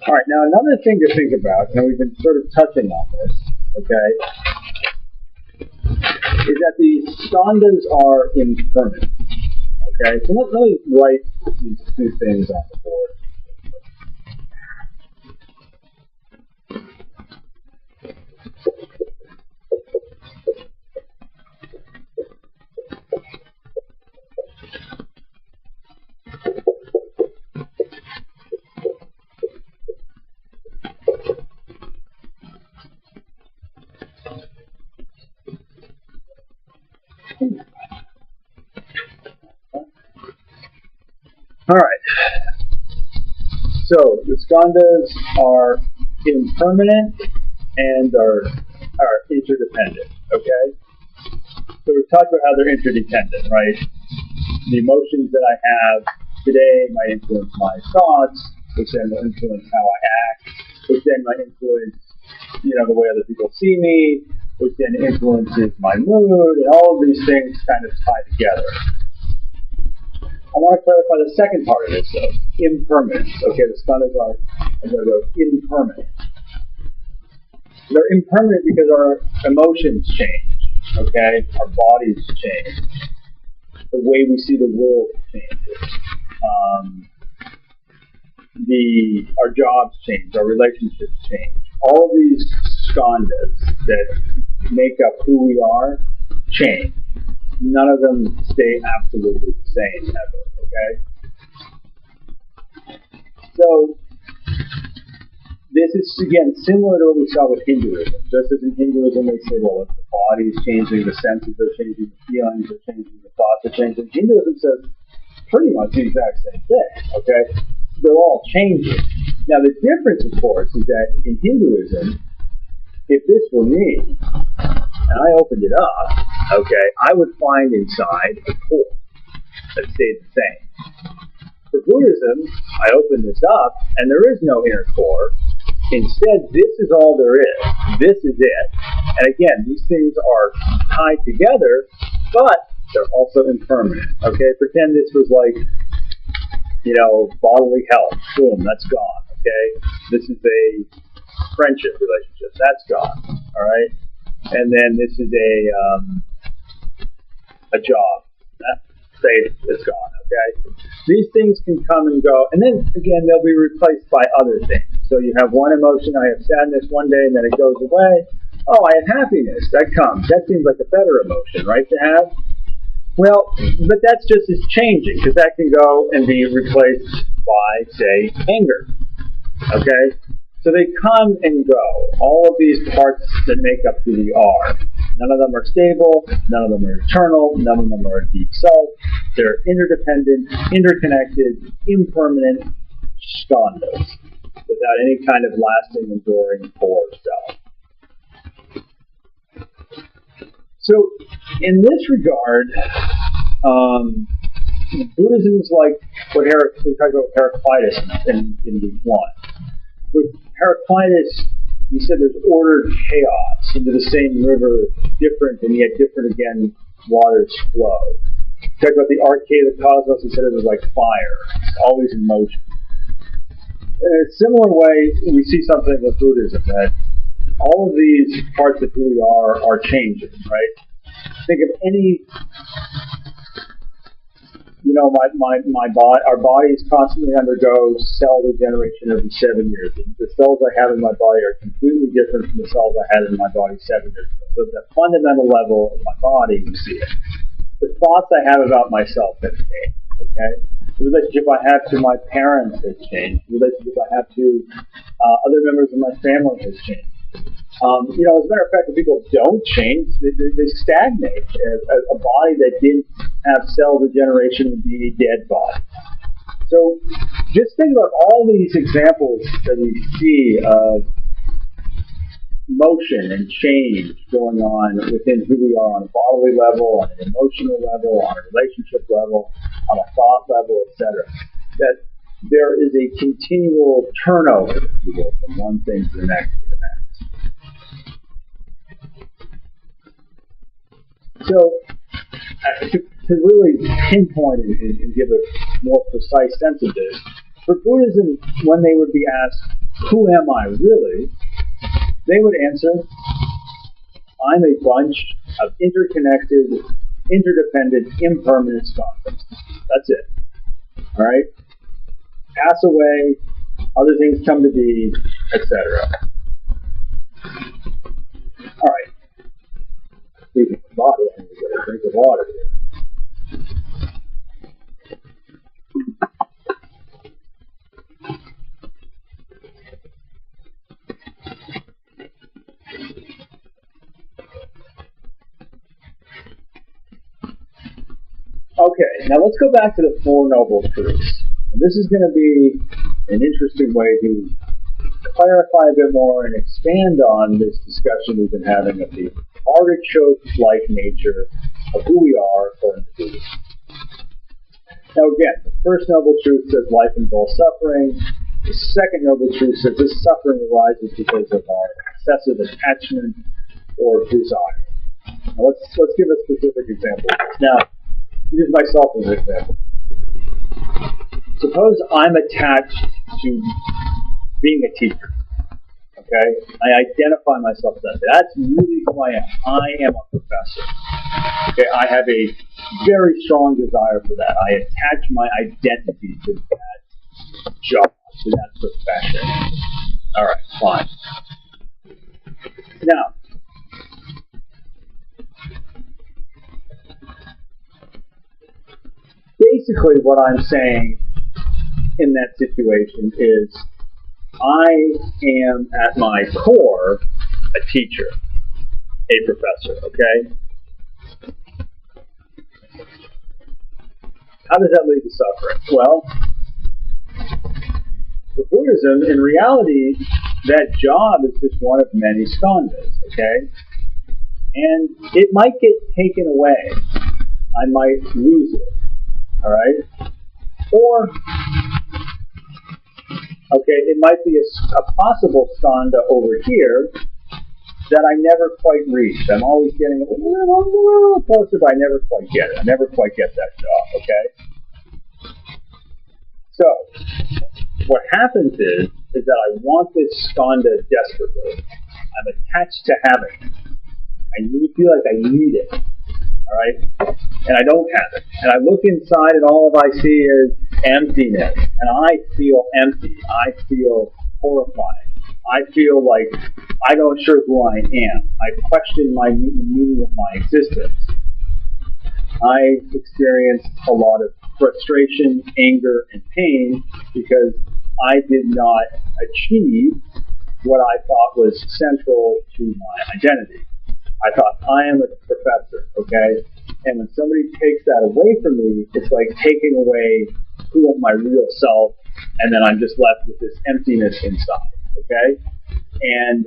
All right, now another thing to think about, and we've been sort of touching on this, okay, is that these skandhas are impermanent. Okay, so let me write these two things on the board. All right. So the skandhas are impermanent and are interdependent. Okay. So we've talked about how they're interdependent, right? The emotions that I have today might influence my thoughts, which then will influence how I act, which then might influence, the way other people see me, which then influences my mood, and all of these things kind of tie together. I want to clarify the second part of this, though. Impermanence. Okay, the skandhas are impermanent. They're impermanent because our emotions change. Okay, our bodies change. The way we see the world changes. Our jobs change. Our relationships change. All of these skandhas that make up who we are change. None of them stay absolutely the same ever, okay? So, this is, again, similar to what we saw with Hinduism. Just as in Hinduism, they say, well, if the body is changing, the senses are changing, the feelings are changing, the thoughts are changing. Hinduism says pretty much the exact same thing, okay? They're all changing. Now, the difference, of course, is that in Hinduism, if this were me, and I opened it up, okay, I would find inside a core that stayed the same. For Buddhism, I open this up, and there is no inner core. Instead, this is all there is. This is it. And again, these things are tied together, but they're also impermanent. Okay, pretend this was like, bodily health. Boom, that's gone. Okay, this is a friendship relationship. That's gone. All right, and then this is a job. It's gone. Okay, these things can come and go, and then again they'll be replaced by other things. So you have one emotion. I have sadness one day, and then it goes away. Oh, I have happiness. That comes. That seems like a better emotion, right, to have? Well, but that's just as changing, because that can go and be replaced by, say, anger. Okay? So they come and go. All of these parts that make up who we are. None of them are stable. None of them are eternal. None of them are a deep self. They're interdependent, interconnected, impermanent skandhas, without any kind of lasting, enduring core self. So, in this regard, Buddhism is like what we talked about Heraclitus in week 1. With Heraclitus, he said there's ordered chaos into the same river, different and yet different again waters flow. He talked about the arcade of the cosmos. He said it was like fire, it's always in motion. In a similar way, we see something with Buddhism, that all of these parts of who we are changing, right? Think of any, our bodies constantly undergo cell regeneration every 7 years. The cells I have in my body are completely different from the cells I had in my body 7 years ago. So at the fundamental level of my body, you see it. The thoughts I have about myself have changed, okay? The relationship I have to my parents has changed. The relationship I have to other members of my family has changed. As a matter of fact, if people don't change, they stagnate. A body that didn't have cell regeneration would be a dead body. So just think about all these examples that we see of motion and change going on within who we are on a bodily level, on an emotional level, on a relationship level, on a thought level, etc. That there is a continual turnover, if you will, from one thing to the next to the next. So, to really pinpoint and give a more precise sense of this, for Buddhism, when they would be asked, who am I really? They would answer, I'm a bunch of interconnected, interdependent, impermanent skandhas. That's it. All right? Pass away, other things come to be, etc. All right. Speaking of body, I need to get a drink of water here. Okay, now let's go back to the Four Noble Truths. And this is going to be an interesting way to clarify a bit more and expand on this discussion we've been having of the artichoke-like nature of who we are according to Buddhism. Now again, the first noble truth says life involves suffering. The second noble truth says this suffering arises because of our excessive attachment or desire. Now let's give a specific example. Now, use myself as an example. Suppose I'm attached to being a teacher. Okay? I identify myself as that. That's really who I am. I am a professor. Okay? I have a very strong desire for that. I attach my identity to that job, to that profession. Alright, fine. Now, basically what I'm saying in that situation is I am at my core a teacher, a professor, okay? How does that lead to suffering? Well, for Buddhism, in reality, that job is just one of many skandhas, okay? And it might get taken away. I might lose it, all right? Or, okay, it might be a possible skandha over here that I never quite reach. I'm always getting a little closer, but I never quite get it. I never quite get that job, okay? So, what happens is that I want this skandha desperately. I'm attached to having it. I feel like I need it, all right? And I don't have it. And I look inside and all I see is emptiness. And I feel empty. I feel horrified. I feel like I don't sure who I am. I question the meaning of my existence. I experienced a lot of frustration, anger, and pain because I did not achieve what I thought was central to my identity. I thought, I am a professor, okay? And when somebody takes that away from me, it's like taking away who am my real self, and then I'm just left with this emptiness inside, okay? And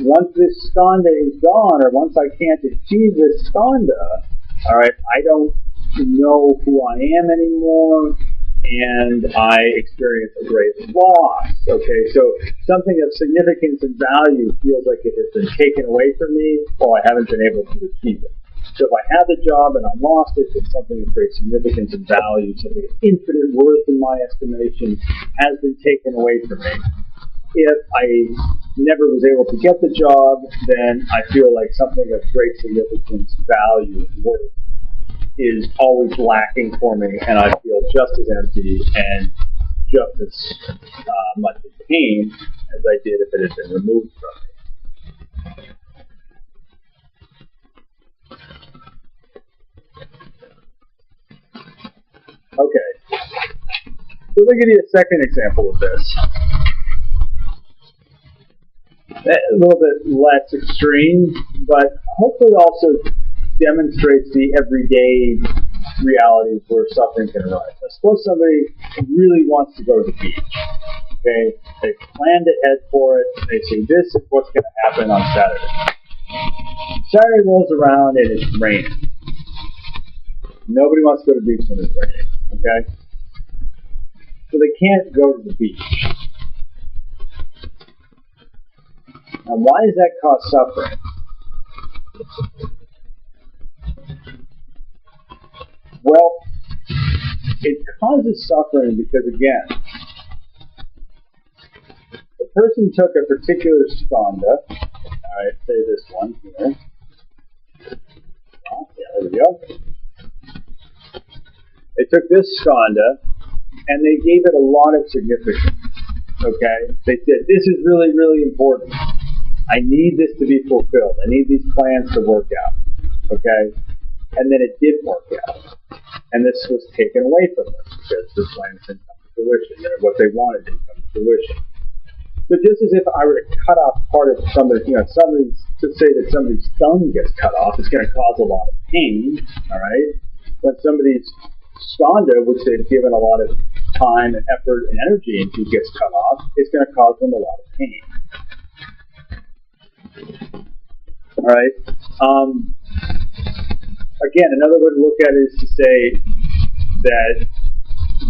once this skandha is gone, or once I can't achieve this skandha, all right, I don't know who I am anymore, and I experience a great loss. Okay, so something of significance and value feels like it has been taken away from me, or I haven't been able to achieve it. So if I have the job and I lost it, then something of great significance and value, something of infinite worth in my estimation, has been taken away from me. If I never was able to get the job, then I feel like something of great significance, value, and worth is always lacking for me, and I feel just as empty and just as much in pain as I did if it had been removed from me. Okay, so let me give you a second example of this. A little bit less extreme, but hopefully also demonstrates the everyday realities where suffering can arise. Now, suppose somebody really wants to go to the beach. Okay, they planned ahead for it. They say, this is what's going to happen on Saturday. Saturday rolls around and it's raining. Nobody wants to go to the beach when it's raining. Okay, so they can't go to the beach. Now, why does that cause suffering? Well, it causes suffering because, again, the person took a particular skandha. All right, say this one here. Oh, yeah, there we go. They took this skandha and they gave it a lot of significance. Okay, they said, this is really, really important. I need this to be fulfilled. I need these plans to work out. Okay? And then it did work out. And this was taken away from them because the plans didn't come to fruition. And what they wanted didn't come to fruition. So just as if I were to cut off part of somebody, to say that somebody's thumb gets cut off, it's going to cause a lot of pain. All right? When somebody's skandha, which they've given a lot of time and effort and energy into, gets cut off, it's going to cause them a lot of pain. All right. Again, another way to look at it is to say that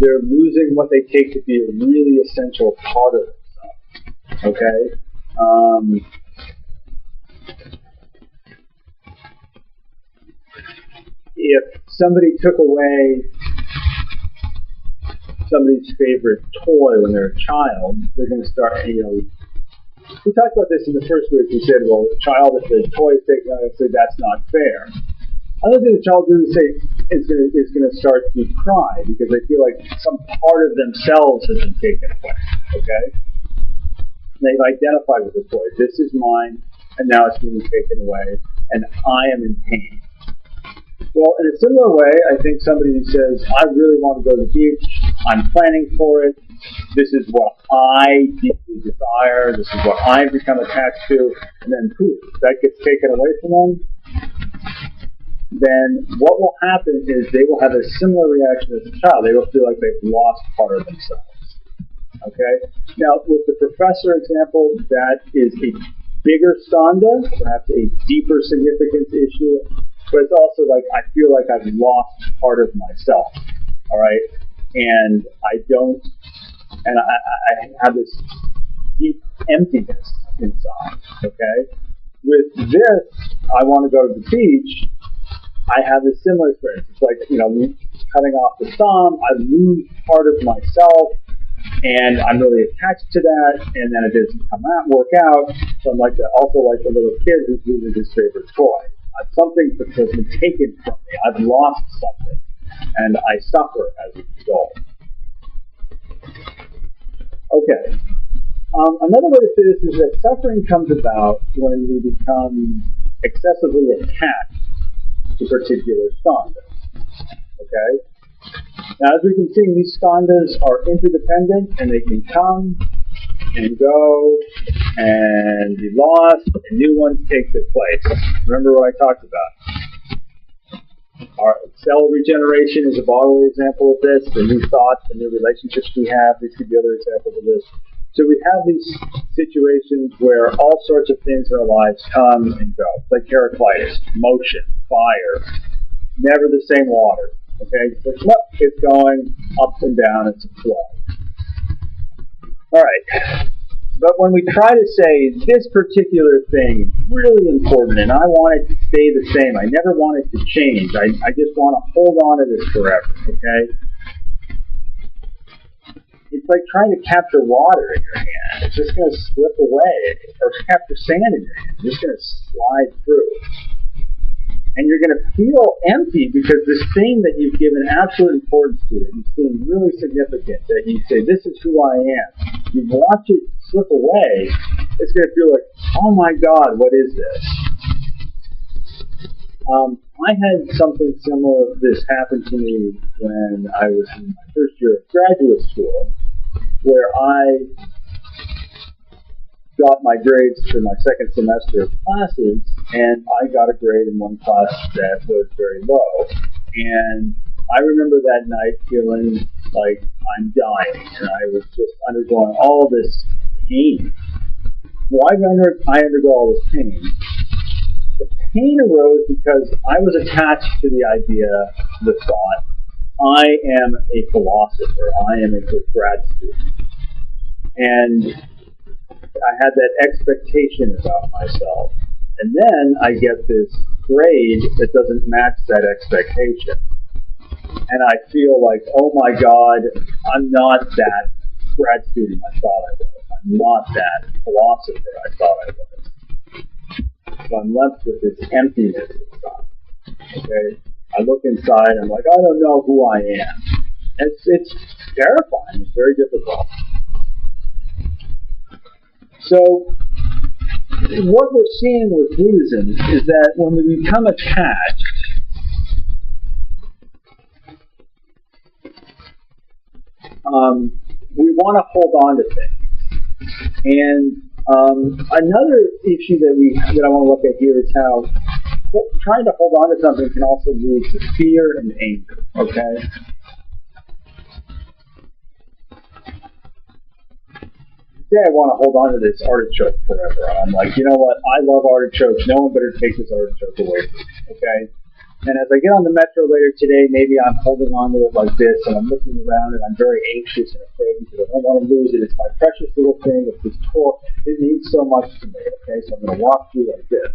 they're losing what they take to be a really essential part of themselves. Okay. If somebody took away somebody's favorite toy when they're a child, they're going to start, we talked about this in the first week. We said, well, the child, if the toy is taken out, say that's not fair. I don't think the child really say is going to start to cry because they feel like some part of themselves has been taken away. Okay, and they've identified with the toy. This is mine. and now it's being taken away, and I am in pain. Well, in a similar way, I think somebody who says, I really want to go to the beach, I'm planning for it, this is what I deeply desire, this is what I've become attached to, and then poof, that gets taken away from them, then what will happen is they will have a similar reaction as a child. They will feel like they've lost part of themselves. Okay? Now, with the professor example, that is a bigger skandha, perhaps a deeper significance issue, but it's also like I feel like I've lost part of myself. All right? And I have this deep emptiness inside. Okay? With this, I want to go to the beach. I have a similar experience. It's like, cutting off the thumb, I lose part of myself, and I'm really attached to that, and then it doesn't work out. So I'm also like the little kid who's losing his favorite toy. Something has been taken from me. I've lost something, and I suffer as a result. Okay. Another way to say this is that suffering comes about when we become excessively attached to particular skandhas. Okay? Now, as we can see, these skandhas are interdependent, and they can come and go and be lost, and new ones take their place. Remember what I talked about. Our cell regeneration is a bodily example of this. The new thoughts, the new relationships we have, these could be other examples of this. So we have these situations where all sorts of things in our lives come and go, like Heraclitus, motion, fire, never the same water. Okay, so it's going up and down, it's a flow. All right, but when we try to say this particular thing is really important and I want it to stay the same, I never want it to change, I just want to hold on to this forever, okay? It's like trying to capture water in your hand. It's just going to slip away, or capture sand in your hand. It's just going to slide through. And you're going to feel empty because this thing that you've given absolute importance to, that you seem really significant, that you say, this is who I am. You watch it slip away, it's going to feel like, oh my God, what is this? I had something similar to this happen to me when I was in my first year of graduate school, where I got my grades for my second semester of classes, and I got a grade in one class that was very low. And I remember that night feeling like I'm dying, and I was just undergoing all this pain. Why did I undergo all this pain? The pain arose because I was attached to the idea, the thought, I am a philosopher, I am a good grad student. And I had that expectation about myself. And then I get this grade that doesn't match that expectation. And I feel like, oh my God, I'm not that grad student I thought I was. I'm not that philosopher I thought I was. So I'm left with this emptiness inside. Okay? I look inside, I'm like, I don't know who I am. It's terrifying. It's very difficult. So, what we're seeing with Buddhism is that when we become attached, we want to hold on to things. And another issue that I want to look at here is how trying to hold on to something can also lead to fear and anger. Okay? Say I want to hold on to this artichoke forever. I'm like, you know what? I love artichokes. No one better take this artichoke away from me. Okay? And as I get on the metro later today, maybe I'm holding on to it like this, and I'm looking around, and I'm very anxious and afraid because I don't want to lose it. It's my precious little thing. It's this toy. It means so much to me. Okay? So I'm going to walk through like this.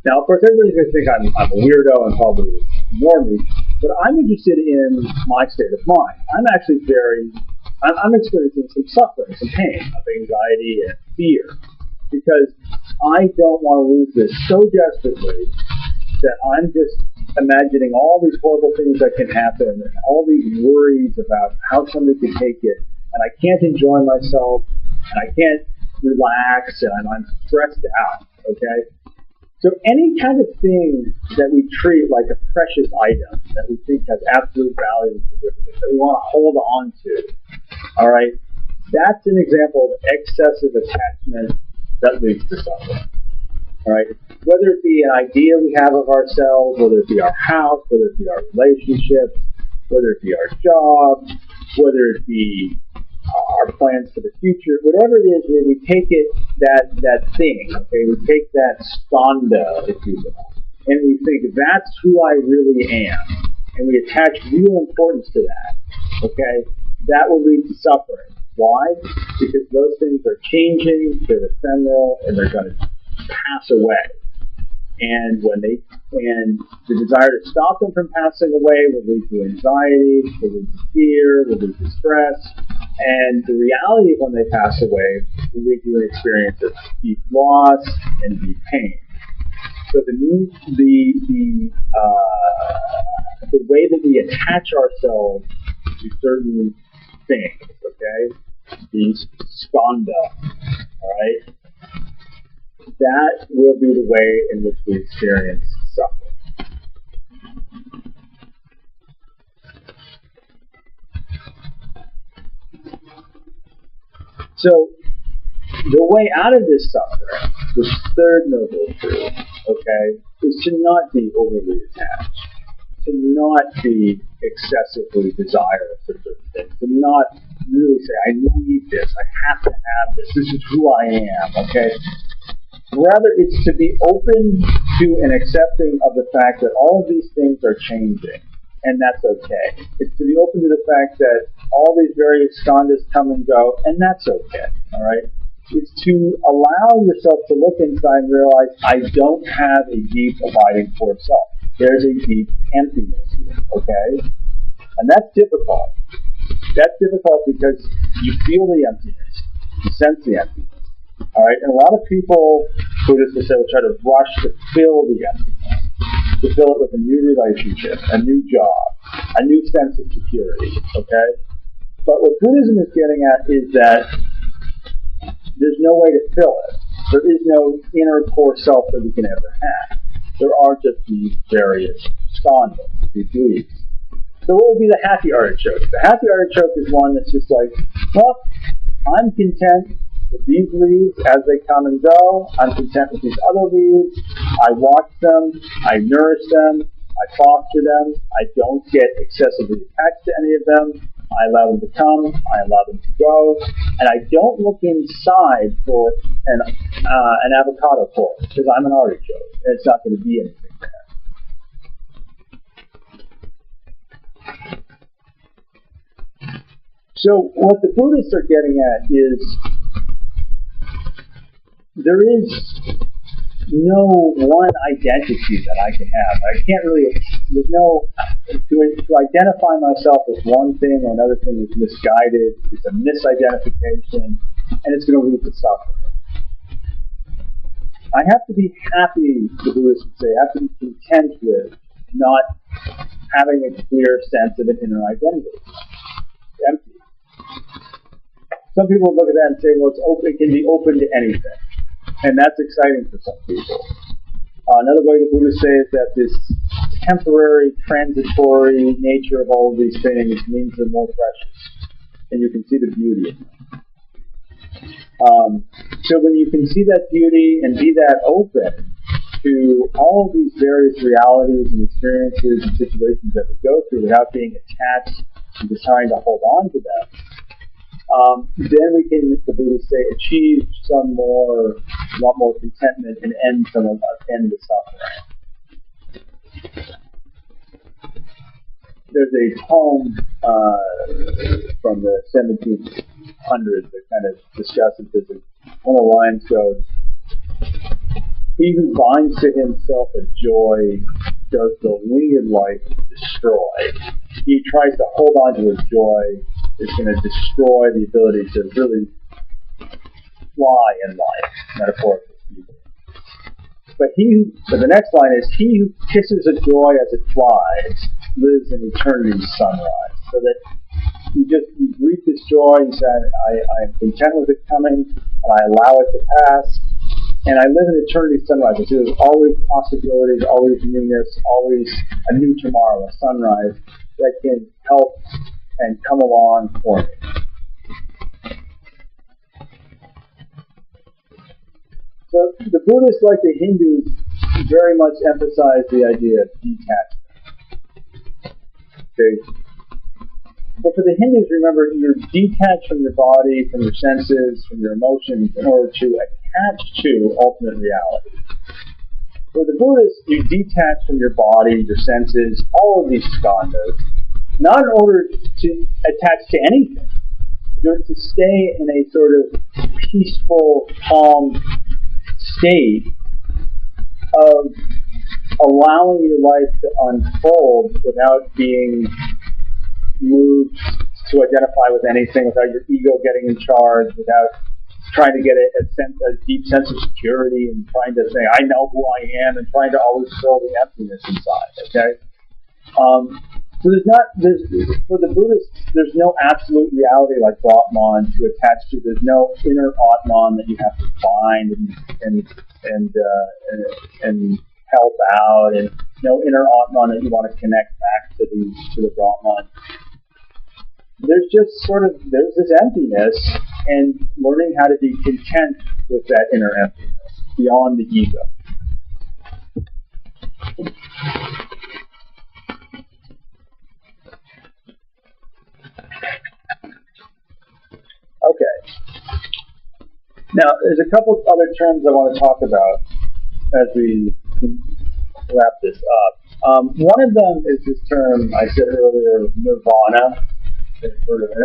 Now, of course, everybody's going to think I'm a weirdo and probably ignore me, but I'm interested in my state of mind. I'm actually I'm experiencing some suffering, some pain, of anxiety and fear, because I don't want to lose this so desperately that I'm just imagining all these horrible things that can happen and all these worries about how somebody can take it, and I can't enjoy myself, and I can't relax, and I'm stressed out, okay? So any kind of thing that we treat like a precious item that we think has absolute value and significance, that we want to hold on to, all right, that's an example of excessive attachment that leads to suffering. All right, whether it be an idea we have of ourselves, whether it be our house, whether it be our relationships, whether it be our job, whether it be our plans for the future, whatever it is, where we take it, that thing, okay, we take that skanda, if you will, and we think that's who I really am, and we attach real importance to that, okay, that will lead to suffering. Why? Because those things are changing, they're ephemeral, and they're going to pass away. And and the desire to stop them from passing away will lead to anxiety, will lead to fear, will lead to stress, and the reality of when they pass away will lead to an experience of deep loss and deep pain. So the way that we attach ourselves to certain things, okay, these skanda, all right, that will be the way in which we experience suffering. So, the way out of this suffering, the third noble truth, okay, is to not be overly attached, to not be excessively desirous of certain things, to not really say, I need this, I have to have this, this is who I am, okay? Rather, it's to be open to and accepting of the fact that all of these things are changing, and that's okay. It's to be open to the fact that all these various skandhas come and go, and that's okay, all right? It's to allow yourself to look inside and realize, I don't have a deep abiding core self. There's a deep emptiness here, okay? And that's difficult. That's difficult because you feel the emptiness, you sense the emptiness. All right, and a lot of people, Buddhists will say, will try to rush to fill the emptiness, to fill it with a new relationship, a new job, a new sense of security, okay? But what Buddhism is getting at is that there's no way to fill it. There is no inner core self that we can ever have. There are just these various skandhas, these leaves. So what would be the happy artichoke? The happy artichoke is one that's just like, well, I'm content with these leaves as they come and go. I'm content with these other leaves. I watch them. I nourish them. I foster them. I don't get excessively attached to any of them. I allow them to come. I allow them to go. And I don't look inside for an avocado core because I'm an artichoke and it's not going to be anything there. So what the Buddhists are getting at is there is no one identity that I can have. I can't really, there's no, to identify myself as one thing or another thing is misguided, it's a misidentification, and it's going to lead to suffering. I have to be happy, the Buddhists would say, I have to be content with not having a clear sense of an inner identity. It's empty. Some people look at that and say, well, it's open, it can be open to anything. And that's exciting for some people. Another way the Buddhists say is that this temporary, transitory nature of all of these things means they're more precious. And you can see the beauty in them. So when you can see that beauty and be that open to all of these various realities and experiences and situations that we go through without being attached and just trying to hold on to them, then we can, the Buddhists say, achieve a lot more contentment and end the suffering. There's a poem from the 1700s that kind of discusses this. One of the lines goes, "He who binds to himself a joy does the winged life destroy." He tries to hold on to his joy. It's going to destroy the ability to really fly in life, metaphorically speaking. But the next line is, "He who kisses a joy as it flies lives in eternity's sunrise." So that you greet this joy and say, I am content with it coming, and I allow it to pass, And I live in eternity sunrise. So there's always possibilities, always newness, always a new tomorrow, a sunrise that can help and come along for me. So the Buddhists, like the Hindus, very much emphasize the idea of detachment. Okay. But for the Hindus, remember, you're detached from your body, from your senses, from your emotions, in order to attach to ultimate reality. For the Buddhists, you detach from your body, your senses, all of these skandhas, not in order to attach to anything, but to stay in a sort of peaceful, calm state of allowing your life to unfold without being moved to identify with anything, without your ego getting in charge, without trying to get a deep sense of security and trying to say, I know who I am, and trying to always fill the emptiness inside, okay? So for the Buddhists, there's no absolute reality like Brahman to attach to. There's no inner Atman that you have to find and help out, and no inner Atman that you want to connect back to the Brahman. There's just there's this emptiness, and learning how to be content with that inner emptiness beyond the ego. Okay. Now, there's a couple other terms I want to talk about as we wrap this up. One of them is this term I said earlier, nirvana. Have you heard of it?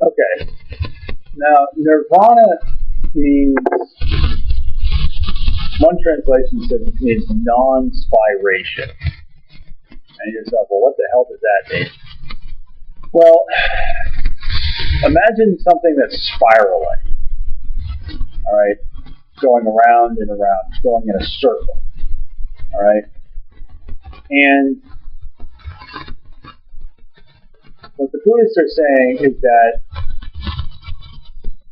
Okay. Now, nirvana means, one translation says it means non-spiration. And yourself, well, what the hell does that mean? Well, imagine something that's spiraling, all right, going around and around, going in a circle, all right? And what the Buddhists are saying is that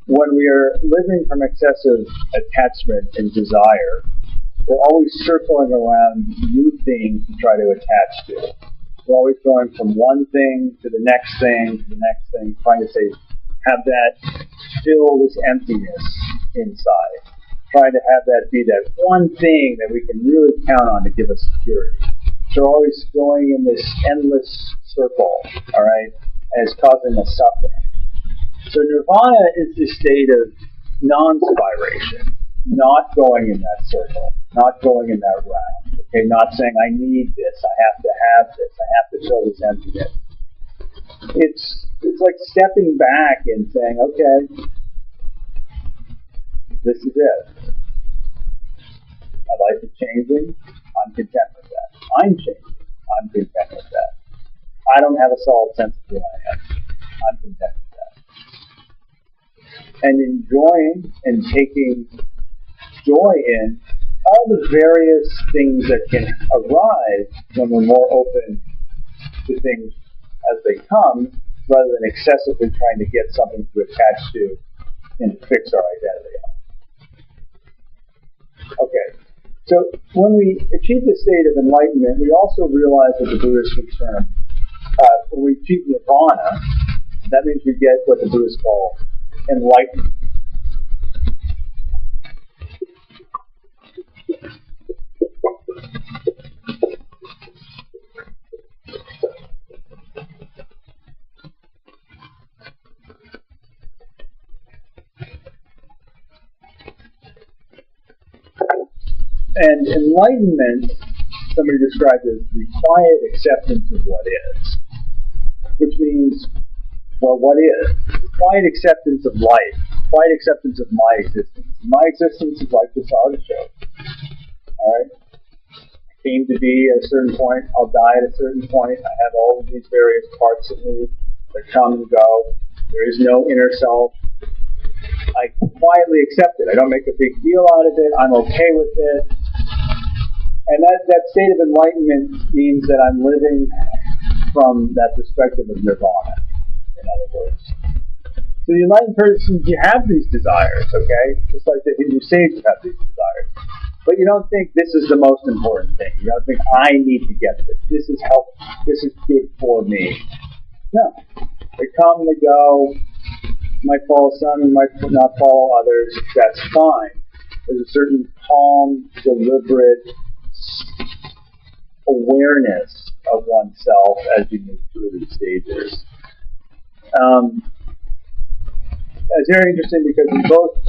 when we are living from excessive attachment and desire, we're always circling around new things to try to attach to. We're always going from one thing to the next thing, to the next thing, trying to have that fill this emptiness inside. Trying to have that be that one thing that we can really count on to give us security. So we're always going in this endless circle, all right, and it's causing us suffering. So nirvana is the state of non-spiration, not going in that circle, not going in that round, okay, not saying I need this, I have this, I have to fill this emptiness. It's like stepping back and saying, okay, this is it. My life is changing, I'm content with that. I'm changing, I'm content with that. I don't have a solid sense of who I am. I'm content with that. And enjoying and taking joy in all the various things that can arise when we're more open to things as they come, rather than excessively trying to get something to attach to and fix our identity on. Okay, so when we achieve this state of enlightenment, we also realize what the Buddhists would term, when we achieve nirvana, that means we get what the Buddhists call enlightenment. And enlightenment, somebody described as the quiet acceptance of what is, which means, well, what is? Quiet acceptance of life, quiet acceptance of my existence. My existence is like this artichoke, all right? I came to be at a certain point, I'll die at a certain point, I have all of these various parts of me that come and go. There is no inner self. I quietly accept it. I don't make a big deal out of it. I'm okay with it. And that state of enlightenment means that I'm living from that perspective of nirvana, in other words. So the enlightened person, you have these desires, okay? Just like the Hindu sages have these desires. But you don't think this is the most important thing. You don't think, I need to get this. This is helpful. This is good for me. No. They come, they go. Might follow some, and might not follow others. That's fine. There's a certain calm, deliberate awareness of oneself as you move through these stages. It's very interesting because in both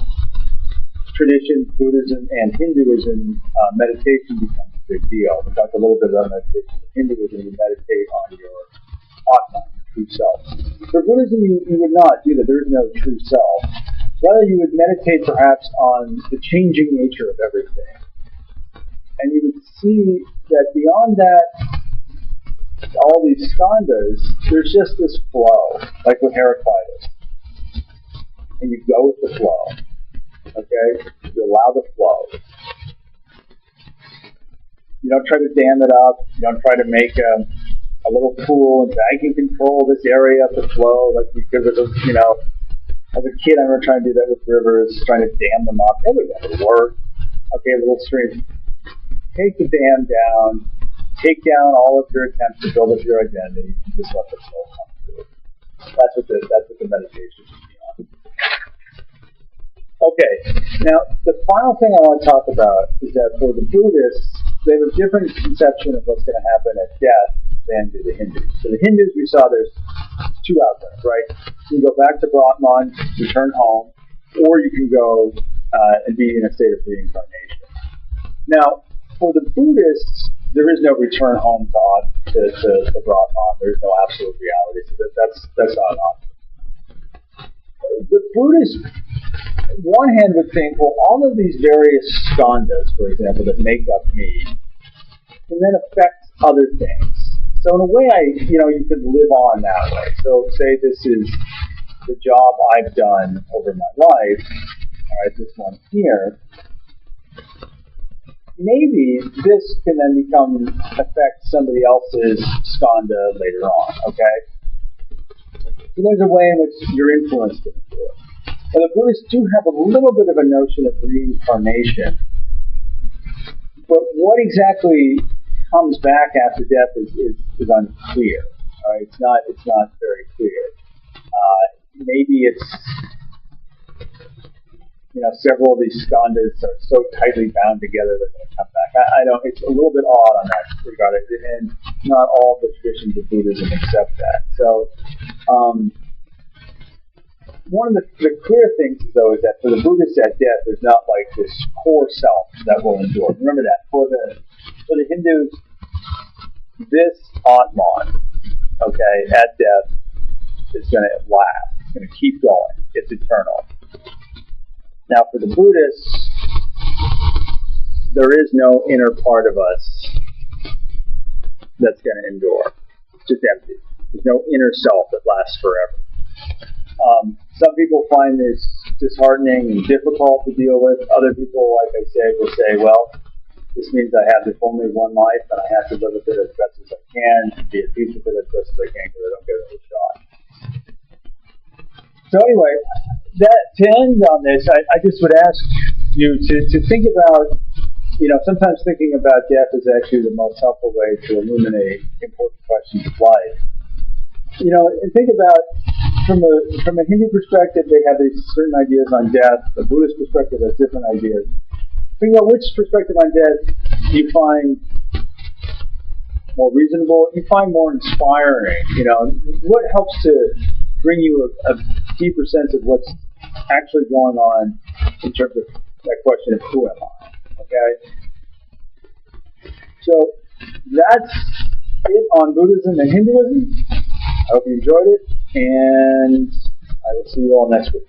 traditions, Buddhism and Hinduism, meditation becomes a big deal. We talked a little bit about meditation. In Hinduism, you meditate on your Atman, your true self. For Buddhism, you would not do that. There is no true self. Rather, you would meditate perhaps on the changing nature of everything. And you would see that beyond that, all these skandhas, there's just this flow, like with Heraclitus. And you go with the flow. Okay? You allow the flow. You don't try to dam it up. You don't try to make a little pool and say, I can control this area of the flow, like because of the, as a kid I remember trying to do that with rivers, trying to dam them up. It would never work. Okay, a little stream. Take the dam down, take down all of your attempts to build up your identity, and just let the flow come through. That's what the meditation is beyond. Okay, now the final thing I want to talk about is that for the Buddhists, they have a different conception of what's going to happen at death than do the Hindus. So the Hindus, we saw there's two outcomes, right? You can go back to Brahman, return home, or you can go and be in a state of reincarnation. Now, for the Buddhists, there is no return home to Brahman. There's no absolute reality, so that's not an option. The Buddhists, on one hand, would think, well, all of these various skandhas, for example, that make up me, can then affect other things. So in a way, you could live on that way. So say this is the job I've done over my life, all right, this one here. Maybe this can then affect somebody else's skandha later on, okay? So there's a way in which your influence can do it. And the Buddhists do have a little bit of a notion of reincarnation. But what exactly comes back after death is unclear. All right? It's not very clear. Maybe it's several of these skandhas are so tightly bound together they're going to come back. I don't. It's a little bit odd on that regard, and not all the traditions of Buddhism accept that. So, one of the clear things, though, is that for the Buddhists at death, there's not like this core self that will endure. Remember that. For the Hindus, this Atman, okay, at death, is going to last. It's going to keep going. It's eternal. Now, for the Buddhists, there is no inner part of us that's going to endure. It's just empty. There's no inner self that lasts forever. Some people find this disheartening and difficult to deal with. Other people, like I said, will say, well, this means I have only one life and I have to live with it as best as I can and be at peace with it as best as I can because I don't get another shot. So anyway, to end on this, I just would ask you to think about, sometimes thinking about death is actually the most helpful way to illuminate important questions of life. And think about, from a Hindu perspective, they have these certain ideas on death. The Buddhist perspective has different ideas. Think about which perspective on death you find more reasonable, you find more inspiring. What helps to bring you a deeper sense of what's actually going on in terms of that question of who am I? Okay? So that's it on Buddhism and Hinduism. I hope you enjoyed it, and I will see you all next week.